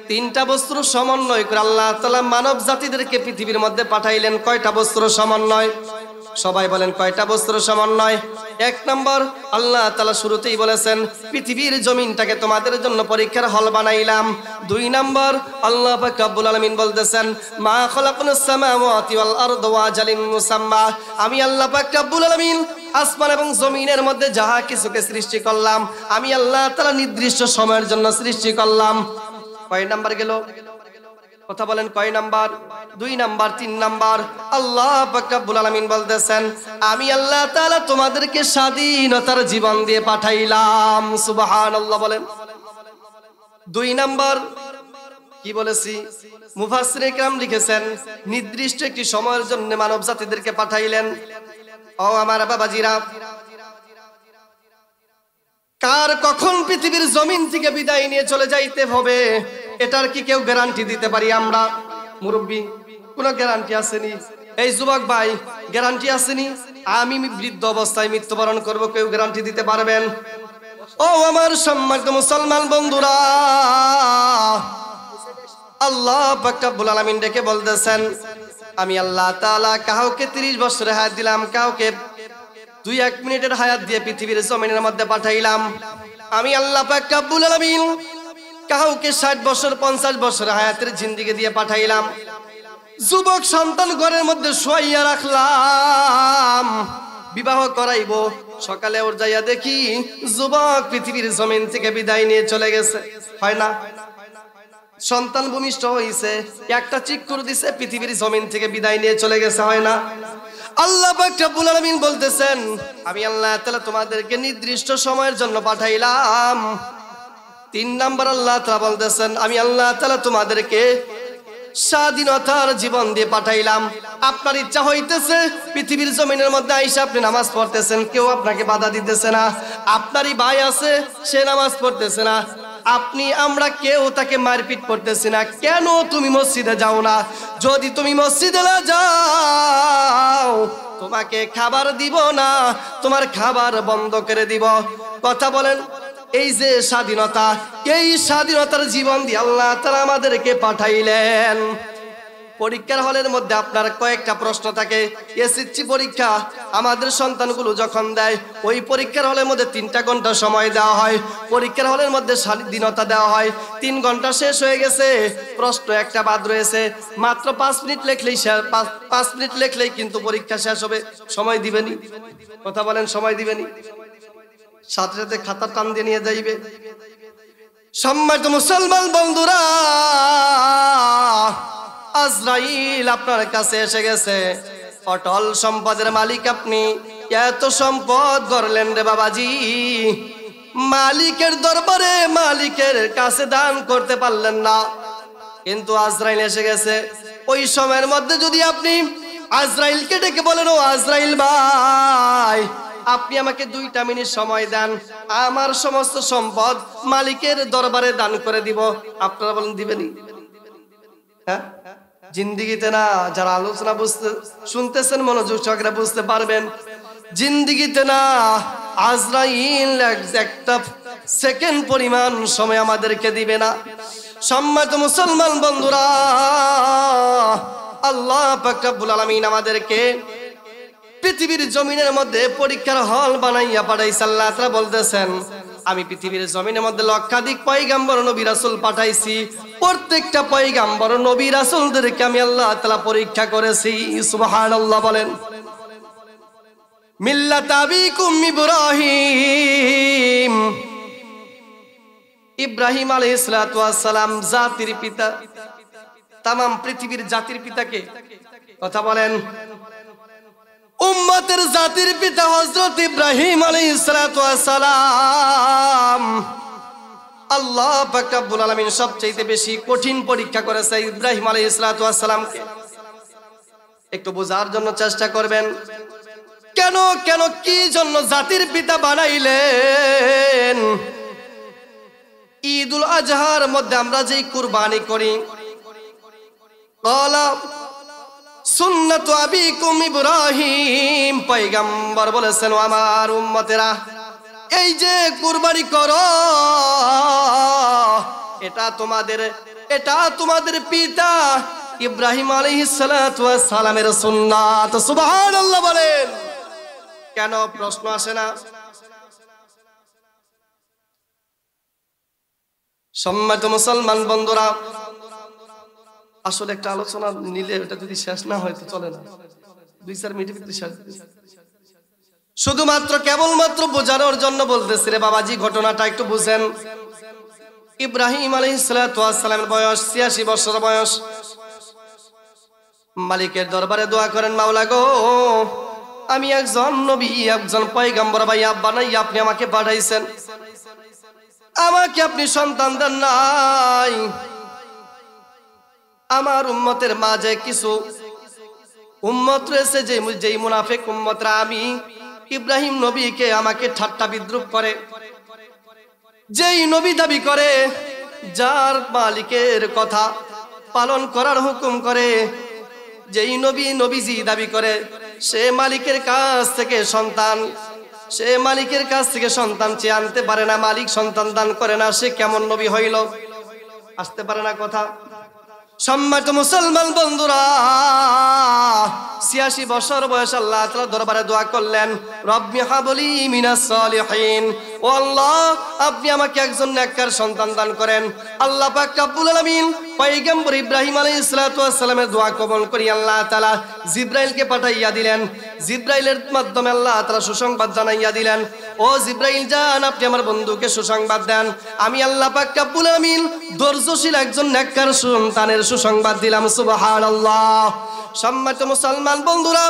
তিনটা বস্তুর সমন্বয় করে আল্লাহ তাআলা মানব জাতিদেরকে পৃথিবীর মধ্যে পাঠাইলেন। কয়টা বস্তুর সমন্বয়? সবাই বলেন, কয়টা বস্তুর সমন্বয়? এক নম্বর, আল্লাহ তাআলা শুরুতেই বলেছেন, পৃথিবীর জমিনটাকে তোমাদের জন্য পরীক্ষার হল বানাইলাম। দুই নম্বর, আল্লাহ পাক রব্বুল আলামিন বলতেছেন, মা খালাকনাস সামাওয়াতি ওয়াল আরদা ওয়া আজালিন মুসাম্মা, আমি আল্লাহ পাক রব্বুল আলামিন আসমান এবং জমিনের মধ্যে যাহা কিছুকে সৃষ্টি করলাম, আমি আল্লাহ তাআলা নির্দিষ্ট সময়ের জন্য সৃষ্টি করলাম। কয় নাম্বার গেল? কথা বলেন, কয় নাম্বার? 2 number, 3 number. আল্লাহ পাক রব্বুল আলামিন বলতেছেন, আমি আল্লাহ তাআলা তোমাদেরকে স্বাধীনতার জীবন দিয়ে পাঠাইলাম। সুবহানাল্লাহ বলেন। 2 নাম্বার কি বলেছি? মুফাসসিরে کرام লিখেছেন, নির্দিষ্ট একটি সময়ের জন্য মানব জাতিদেরকে পাঠাইলেন। ও আমার বাবাজিরা, কার কখন পৃথিবীর জমিন থেকে বিদায় নিয়ে চলে যাইতে হবে, এটার কি কেউ গ্যারান্টি দিতে পারি আমরা? মুরব্বী কোনো গ্যারান্টি আসেনি? এই যুবক ভাই, গ্যারান্টি আসেনি? আমি বৃদ্ধ অবস্থায় মৃত্যুবরণ করব, কেউ গ্যারান্টি দিতে পারবেন? ও আমার সম্মানিত মুসলমান বন্ধুরা, আল্লাহ পাক রব্বুল আলামিন ডেকে বলতেছেন, আমি আল্লাহ তাআলা কাউকে 30 বছরের হায়াত দিলাম, কাউকে 2-1 মিনিটের হায়াত দিয়ে পৃথিবীর জমিনের মধ্যে পাঠাইলাম। আমি আল্লাহ পাক রব্বুল আলামিন কাউকে 60 বছর 50 বছর হায়াতের জিন্দেগি দিয়ে পাঠাইলাম। যুবক সন্তান ঘরের মধ্যে শুয়াইয়া রাখলাম, বিবাহ করাইবো, সকালে ওর যাইয়া দেখি যুবক পৃথিবীর জমিন থেকে বিদায় নিয়ে চলে গেছে। হয় না? সন্তান ভূমিষ্ঠ হইছে, একটা চিৎকার দিছে, পৃথিবীর জমিন থেকে বিদায় নিয়ে চলে গেছে। হয় না? আল্লাহ পাক রব্বুল আলামিন বলতেছেন, আমি আল্লাহ তাআলা তোমাদেরকে নির্দিষ্ট সময়ের জন্য পাঠাইলাম। 3 নাম্বার আল্লাহ তাআলা বলতেছেন, আমি আল্লাহ তাআলা তোমাদেরকে স্বাধীনতার জীবন দিয়ে পাঠাইলাম। আপনার ইচ্ছা হইতেছে পৃথিবীর জমিনের মধ্যে আইসা আপনি নামাজ পড়তেছেন, কেউ আপনাকে বাধা দিতেছে না। আপনারই ভাই আছে, সে নামাজ পড়তেছে না, আমরা কেউ তাকে মারপিট করতেছি না। কেন তুমি মসজিদে যাও না? যদি তুমি মসজিদে না যাও, তোমাকে খাবার দিব না, তোমার খাবার বন্ধ করে দিব। কথা বলেন, এই যে স্বাধীনতা, এই স্বাধীনতার জীবন দিয়ে আল্লাহ তাআলা আমাদেরকে পাঠাইলেন। পরীক্ষার হলের মধ্যে আপনার কয়েকটা প্রশ্ন থাকে। এসএসসি পরীক্ষা আমাদের সন্তানগুলো যখন দেয়, ওই পরীক্ষার হলের মধ্যে 3টা ঘন্টা সময় দেওয়া হয়। পরীক্ষার হলের মধ্যে স্বাধীনতা দেওয়া হয়। 3 ঘন্টা শেষ হয়ে গেছে, প্রশ্ন একটা বাদ রয়েছে। মাত্র 5 মিনিট লেখলেই 5 মিনিট লেখলেই কিন্তু পরীক্ষা শেষ হবে। সময় দিবেনি? কথা বলেন, সময় দিবেনি? সাথে সাথে খাতা টান দিয়ে নিয়ে যাইবে। সম্মানিত মুসলমান বন্ধুরা, আজরাইল আপনার কাছে এসে গেছে। অটল সম্পদের মালিক আপনি, এত সম্পদ গড়লেন রে বাবাজি, মালিকের দরবারে মালিকের কাছে দান করতে পারলেন না, কিন্তু আজরাইল এসে গেছে। ওই সময়ের মধ্যে যদি আপনি আজরাইলকে ডেকে বলেন, ও আজরাইল ভাই, আপনি আমাকে 2টা মিনিট সময় দেন, আমার সমস্ত সম্পদ মালিকের দরবারে দান করে দিব, আপনারা বলেন দিবেনি? হ্যাঁ, জিন্দিগিতে না। যারা আলোচনা শুনতেছেন মনোযোগ সহকারে বুঝতে পারবেন, জিন্দিগিতে না, আজরাইল একটা সেকেন্ড পরিমাণ সময় আমাদেরকে দিবে না। সম্মানিত মুসলমান বন্ধুরা, আল্লাহ পাক রব্বুল আলামিন আমাদেরকে পৃথিবীর জমিনের মধ্যে পরীক্ষার হল বানাইয়া পাঠাইছে। আল্লাহ তাআলা বলতেছেন, আমি পৃথিবীর জমিনের মধ্যে লক্ষাধিক পয়গাম্বর নবী রাসূল পাঠাইছি। প্রত্যেকটা পয়গাম্বর নবী রাসূলদেরকে আমি আল্লাহ তাআলা পরীক্ষা করেছি। সুবহানাল্লাহ বলেন। মিল্লাত আবিকুম ইব্রাহিম, ইব্রাহিম আলাইহিস সালাতু ওয়াস সালাম জাতির পিতা, तमाम পৃথিবীর জাতির পিতাকে। কথা বলেন। উম্মতের জাতির পিতা হযরত ইব্রাহিম আলাইহিস সালাতু ওয়াস সালাম। আল্লাহ পাক রব্বুল আলামিন সবচেয়ে বেশি কঠিন পরীক্ষা করেছে ইব্রাহিম আলাইহিস সালাতু ওয়াস সালামকে। একটু বোঝার জন্য চেষ্টা করবেন, কেন কেন কি জন্য জাতির পিতা বানাইলেন। ঈদুল আজহার মধ্যে আমরা যেই কুরবানি করি, ক্বালা সুন্নাতু আবিকুম ইব্রাহিম, পয়গম্বর বলেছেন, আমার উম্মতেরা এই যে কুরবানি করো, এটা তোমাদের পিতা ইব্রাহিম আলাইহিস সালাতু ওয়াস সালামের সুন্নাত। সুবহানাল্লাহ বলেন। কেন প্রশ্ন আসে না? সম্মানিত মুসলমান বন্ধুরা, আসলে একটা আলোচনা নিলে এটা যদি শেষ না হয় তো চলে না। 2-4 মিনিটের ভিতরে শেষ। শুধুমাত্র কেবলমাত্র বোঝানোর জন্য বলতেছি রে বাবাজি, ঘটনাটা একটু বুঝেন। ইব্রাহিম আলাইহিস সালাতু ওয়াস সালামের বয়স 86 বছর বয়স। মালিকের দরবারে দোয়া করেন, মাওলা গো, আমি একজন নবী, একজন পয়গম্বর ভাই বানাইয়া আপনি আমাকে পাঠাইছেন, আমাকে আপনি সন্তান দেন নাই। আমার উম্মতের মাঝে কিছু উম্মত রয়েছে যেই মুনাফিক উম্মতরা আমি ইব্রাহিম নবীকে আমাকে ঠাট্টা বিদ্রুপ করে, যেই নবী দাবি করে, যার মালিকের কথা পালন করার হুকুম করে, যেই নবী নবীজি দাবি করে সে মালিকের কাছ থেকে সন্তান চেয়ে আনতে পারে না, মালিক সন্তান দান করে না, সে কেমন নবী হইল? আসতে পারে না কথা। সম্মানিত মুসলমান বন্ধুরা, ৮৬ বছর বয়স আল্লাহ তাআলা দরবারে দোয়া করলেন, রব্বি হাবলি মিনাস সালিহিন, ও আল্লাহ আপনি আমাকে একজন নেককার সন্তান দান করেন। আল্লাহ পাক রব্বুল আলামিন পয়গম্বর ইব্রাহিম আলাইহিস সালাতু ওয়াস সালামের দোয়া কবুল করি আল্লাহ তাআলা জিবরাইলকে পাঠাইয়া দিলেন। জিবরাইলের মাধ্যমে আল্লাহ তাআলা সুসংবাদ জানাইয়া দিলেন, ও জিবরাইল যান, আপনি আমার বন্ধুকে সুসংবাদ দেন, আমি আল্লাহ পাক রব্বুল আলামিন ধৈর্যশীল একজন নেককার সন্তানের সুসংবাদ দিলাম। সুবহানাল্লাহ। সম্মানিত মুসলমান বন্ধুরা,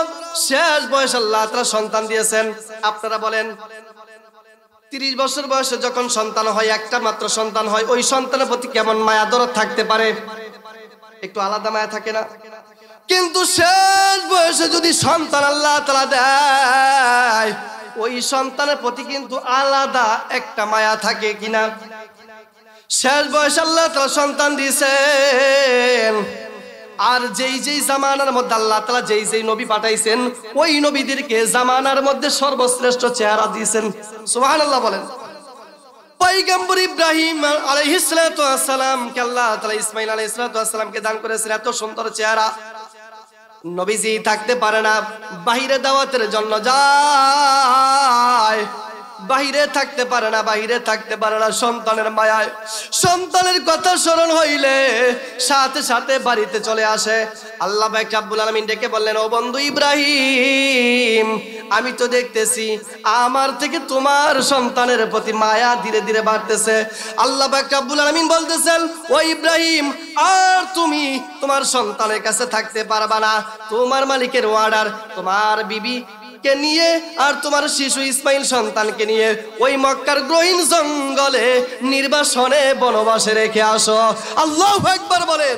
শেষ বয়স আল্লাহ তাআলা সন্তান দিয়েছেন। আপনারা বলেন ৩০ বছর বয়সে যখন সন্তান হয়, একটা মাত্র সন্তান হয়, ওই সন্তানের প্রতি কেমন মায়া দরদ থাকতে পারে? একটু আলাদা মায়া থাকে না? কিন্তু শেষ বয়সে যদি সন্তান আল্লাহ তাআলা দেয়, ওই সন্তানের প্রতি কিন্তু আলাদা একটা মায়া থাকে কিনা? শেষ বয়সে আল্লাহ তাআলা সন্তান দিয়েছেন, আর যেই জামানার মধ্যে আল্লাহ তাআলা যেই নবী পাঠাইছেন, ওই নবীদেরকে জামানার মধ্যে সর্বশ্রেষ্ঠ চেহারা দিয়েছেন। সুবহানাল্লাহ বলেন। পয়গম্বর ইব্রাহিম আলাইহিস সালাতু ওয়াস সালাম কে আল্লাহ তাআলা ইসমাঈল আলাইহিস সালাতু ওয়াস সালামকে দান করেছেন এত সুন্দর চেহারা। নবীজি থাকতে পারে না, বাহিরে দাওয়াতের জন্য যায়, বাহিরে থাকতে পারে না, সন্তানের মায়ায়, সন্তানের কথা স্মরণ হইলে সাথে সাথে বাড়িতে চলে আসে। আল্লাহ পাক রব্বুল আলামিন ডেকে বললেন, ও বন্ধু ইব্রাহিম, আমি তো দেখতেছি আমার থেকে তোমার সন্তানের প্রতি মায়া ধীরে ধীরে বাড়তেছে। আল্লাহ পাক রব্বুল আলামিন বলতেছেন, ও ইব্রাহিম, আর তুমি তোমার সন্তানের কাছে থাকতে পারবা না। তোমার মালিকের অর্ডার, তোমার বিবি কে নিয়ে আর তোমার শিশু ইসমাইল সন্তানকে নিয়ে ওই মক্কার গ্রহীণ জঙ্গলে নির্বাসনে বনবাসে রেখে আসো। আল্লাহু আকবার বলেন।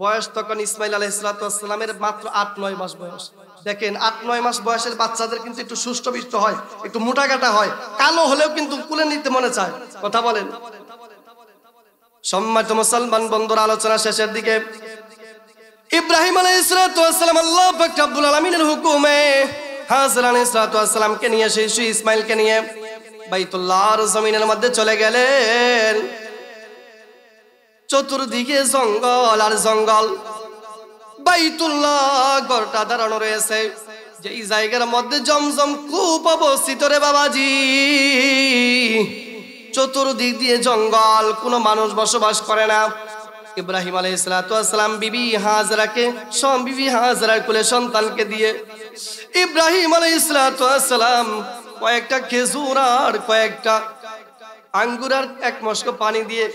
বয়স তখন ইসমাইল আলাইহিস সালামের মাত্র ৮-৯ মাস বয়স। দেখেন ৮-৯ মাস বয়সের বাচ্চাদের কিন্তু একটু সুষ্ঠুবিষ্ট হয়, একটু মোটাকাটা হয়, কালো হলেও কিন্তু কুলে নিতে মনে চায়। কথা বলেন। সম্মানিত মুসলমান বন্ধুরা, আলোচনা শেষের দিকে ইব্রাহিম আলাইহিস সালাম আল্লাহ পাক রব্বুল আলামিনের হুকুমে হাজর আলাইহিস সালামকে নিয়ে, শিশু ইসমাইলকে নিয়ে বাইতুল্লাহর জমিনের মধ্যে চলে গেলেন। চতুর্দিকে জঙ্গল আর জঙ্গল। বাইতুল্লাহ ঘরটা দাঁড়ানো রয়েছে, যেই জায়গার মধ্যে জমজম কূপ অবস্থিত রে বাবাজি। চতুর্দিক দিয়ে জঙ্গল, কোনো মানুষ বসবাস করে না। ইব্রাহিম আলাইহিস সালাম বিবি হাজরার কোলে সন্তানকে দিয়ে ইব্রাহিম আলাইহিস সালাম কয়েকটা খেজুর আর কয়েকটা আঙ্গুর আর এক মশক পানি দিয়ে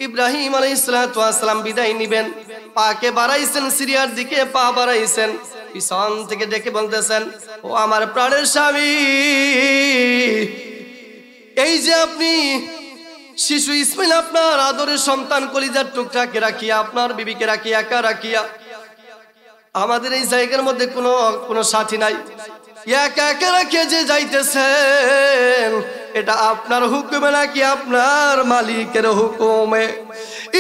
ইব্রাহিম আলাইহিস সালাম বিদায় নিবেন। পাকে বাড়াইছেন, সিরিয়ার দিকে পা বাড়াইছেন, পিছন থেকে ডেকে বলতেছেন, ও আমার প্রাণের স্বামী, এই যে আপনি শিশু ইসমাইল, আপনার আদরের সন্তান কলিজার টুকরাকে রাখিয়া, আপনার বিবিকে রাখিয়া, একা রাখিয়া আমাদের এই জায়গার মধ্যে কোনো সাথী নাই, একা একা রাখিয়া যে যাইতেছেন, এটা আপনার হুকুমে নাকি আপনার মালিকের হুকুমে?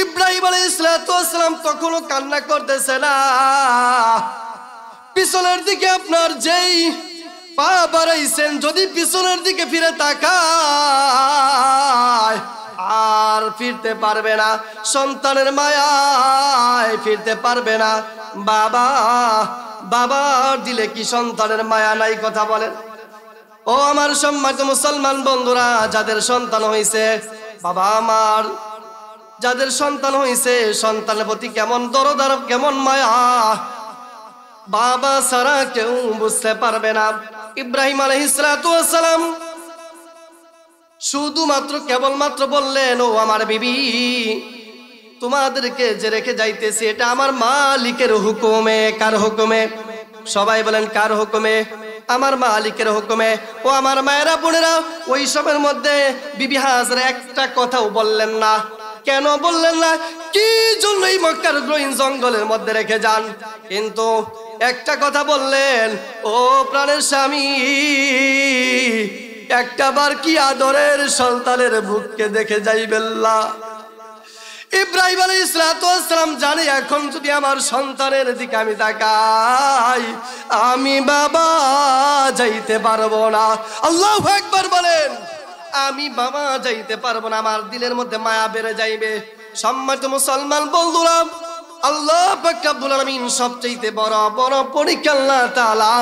ইব্রাহিম আলাইহিস সালাম তখনও কান্না করতেছে না। পিছনের দিকে আপনার যেই পা বাড়াইছেন, যদি পিছনের দিকে ফিরে তাকায় আর ফিরতে পারবে না, সন্তানের মায়ায় ফিরতে পারবে না। বাবার দিলে কি সন্তানের মায়া নাই? কথা বলেন। ও আমার সম্মানিত মুসলমান বন্ধুরা, যাদের সন্তান হয়েছে, বাবা আমার যাদের সন্তান হয়েছে, সন্তানের প্রতি কেমন দরদ আর কেমন মায়া বাবা ছাড়া কেউ বুঝতে পারবে না। ইব্রাহিম আলাইহিস সালাম শুধুমাত্র কেবলমাত্র বললেন, ও আমার বিবি, তোমাদেরকে যে রেখে যাইতেছি এটা আমার মালিকের হুকুমে। কার হুকুমে? সবাই বলেন কার হুকুমে? আমার মালিকের হুকুমে। ও আমার মায়েরা বোনেরা, ওই সময়ের মধ্যে বিবি হাজরা একটা কথাও বললেন না। কেন বললেন না? কি জন্য এই মক্কার গ্রহীণ জঙ্গলের মধ্যে রেখে যান? কিন্তু একটা কথা বললেন, ও প্রাণের স্বামী, একটা বার কি আদরের সন্তানের বুককে দেখে যাইবেন না? ইব্রাহিম আলাইহিস সালাম জানে এখন যদি আমার সন্তানের দিকে আমি তাকাই আমি বাবা যাইতে পারবো না। আল্লাহু আকবার বলেন। আমি বাবা যাইতে পারবো না, আমার দিলের মধ্যে মায়া বেড়ে যাইবে। সম্মানিত মুসলমান বন্ধুরা, আল্লাহ পাক রব্বুল আলামিন সবচেয়ে বড় বড় পরীক্ষা আল্লাহ তাআলা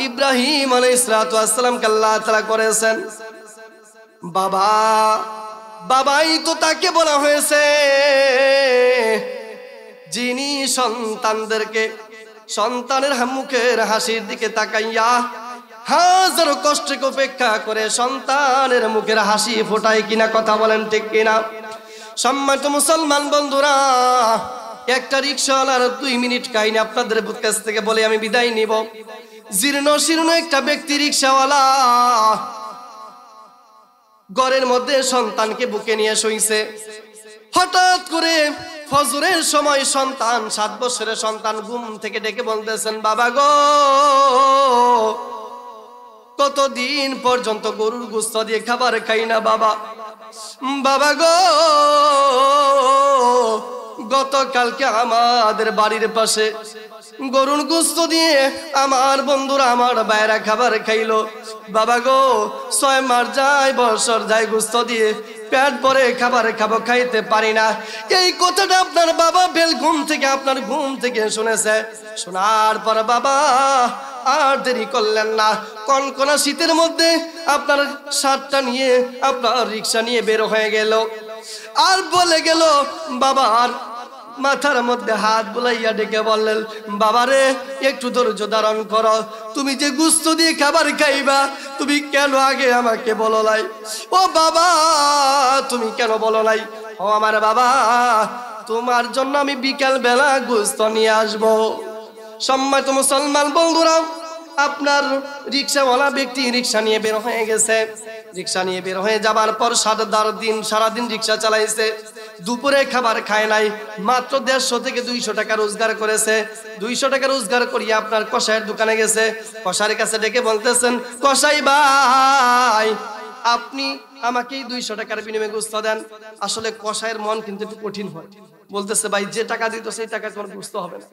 ইব্রাহিম আলাইহিস সালামকে আল্লাহ তাআলা করেছেন। বাবা, বাবাই তো তাকে বলা হয়েছে যিনি সন্তানদেরকে সন্তানের মুখের হাসির দিকে তাকাইয়া হাজারো কষ্টকে উপেক্ষা করে সন্তানের মুখের হাসি ফোটায় কিনা, কথা বলেন ঠিক কিনা? সম্মানিত মুসলমান বন্ধুরা, একটা রিকশাওয়ালার 2 মিনিট কাহিনী আপনাদের কাছ থেকে বলে আমি বিদায় নিব। জীর্ণ শীর্ণ একটা ব্যক্তি রিকশাওয়ালা ঘরের মধ্যে সন্তানকে বুকে নিয়ে শুইছে। হঠাৎ করে ফজরের সময় সন্তান, 7 বছরের সন্তান ঘুম থেকে ডেকে বলতেছেন, বাবা গো, কতদিন পর্যন্ত গরুর গোশত দিয়ে খাবার খাই না বাবা। বাবা গো, গতকালকে আমাদের বাড়ির পাশে গরুর গোশত দিয়ে আমার বন্ধুরা, আমার ভাইরা খাবার খাইলো। বাবা গো, 6 মাস যায়, বছর যায়, গোশত দিয়ে পেট ভরে খাবার খাবো, খাইতে পারি না। এই কথাটা আপনার বাবা আপনার ঘুম থেকে শুনেছে। শোনার পর বাবা আর দেরি করলেন না, কনকনা শীতের মধ্যে আপনার সাতটা নিয়ে আপনার রিক্সা নিয়ে বের হয়ে গেল। আর বলে গেল, বাবার মাথার মধ্যে হাত বুলাইয়া ডেকে বললেন, বাবারে একটু ধৈর্য ধারণ করো, তুমি যে গোশত দিয়ে খাবার খাইবা তুমি কেন আগে আমাকে বলো নাই? ও বাবা, তুমি কেন বলো নাই? ও আমার বাবা, তোমার জন্য আমি বিকাল বেলা গোশত নিয়ে আসবো। সম্মানিত মুসলমান বন্ধুরা, আপনার রিক্সাওয়ালা ব্যক্তি রিক্সা নিয়ে বের হয়ে গেছে। রিক্সা নিয়ে বের হয়ে যাবার পর সারাদিন রিক্সা চালাইছে। দুপুরে খাবার খায় নাই, মাত্র 150 থেকে 200 টাকা রোজগার করেছে। 200 টাকা রোজগার করিয়া আপনার কসাইয়ের দোকানে গেছে। কসাইয়ের কাছে ডেকে বলতেছেন, কসাই ভাই, আপনি আমাকে 200 টাকার বিনিময়ে গোশত দেন। আসলে কসাইয়ের মন কিন্তু একটু কঠিন হয়, বলতেছে, ভাই যে টাকা দিত সেই টাকা তোমার গোশত হবে না।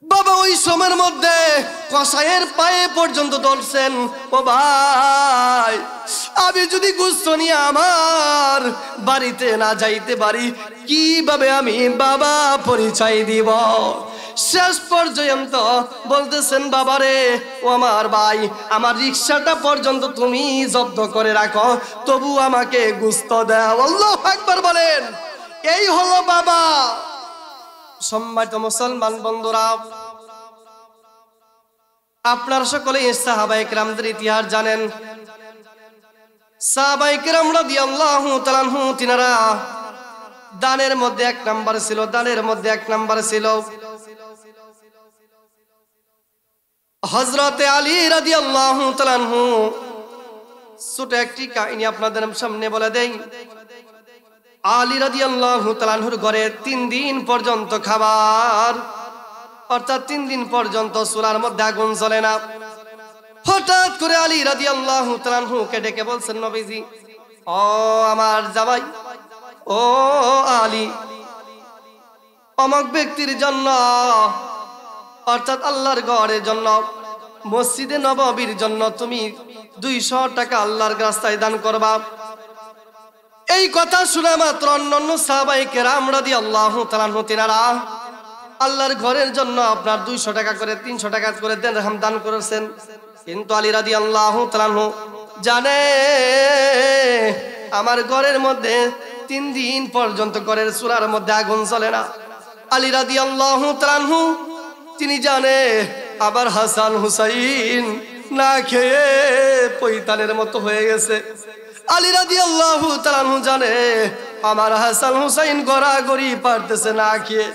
বাবা ওই সময়ের মধ্যে কসাইয়ের পায়ে পর্যন্ত ধরছেন, ও ভাই, আমি যদি গোশত নিয়ে আমার বাড়িতে না যাইতে পারি কিভাবে আমি বাবা পরিচয় দিব? শেষ পর্যন্ত বলতেছেন, বাবারে, ও আমার ভাই, আমার রিক্সাটা পর্যন্ত তুমি জব্দ করে রাখো, তবু আমাকে গোশত দাও। আল্লাহু আকবার বলেন। এই হলো বাবা। সম্মানিত মুসলমান বন্ধুরা, আপনারা সকলে সাহাবায়ে কেরামদের ইতিহাস জানেন। সাহাবায়ে কেরাম রাদিয়াল্লাহু তাআলা আনহু তিনারা দানের মধ্যে 1 নাম্বার ছিল, দানের মধ্যে 1 নাম্বার ছিল। হযরতে আলী রাদিয়াল্লাহু তাআলা আনহু, ছোট একটি কাহিনী আপনাদের সামনে বলে দেই। আলী রাদিয়াল্লাহু তাআলা আনহুর ঘরে 3 দিন পর্যন্ত খাবার, অর্থাৎ 3 দিন পর্যন্ত চুলার মধ্যে আগুন জ্বলে না। হঠাৎ করে আলী রাদিয়াল্লাহু তাআলা আনহুকে ডেকে বলছেন, নবীজি, ও আমার জামাই, ও আলী, অমুক ব্যক্তির জন্য, অর্থাৎ আল্লাহর ঘরের জন্য, মসজিদে নববীর জন্য তুমি 200 টাকা আল্লাহর রাস্তায় দান করবা। এই কথা শুনে মাত্র অন্যান্য সাহাবায়ে কেরাম রাদিয়াল্লাহু তাআলা আনহু তিনারা আল্লাহর ঘরের জন্য আপনার 200 টাকা করে, 300 টাকা করে দিরহাম দান করেছেন। কিন্তু আলী রাদিয়াল্লাহু তাআলা আনহু জানে আমার ঘরের মধ্যে 3 দিন পর্যন্ত ঘরের চুলার মধ্যে আগুন জ্বলে না। আলী রাদিয়াল্লাহু তাআলা আনহু তিনি জানে আবার হাসান হুসাইন না খেয়ে পৈতালের মতো হয়ে গেছে। আলী রাদিয়াল্লাহু তাআলা আনহু জানে আমার হাসান হুসাইন গড়াগড়ি পারতেছে না খেয়ে।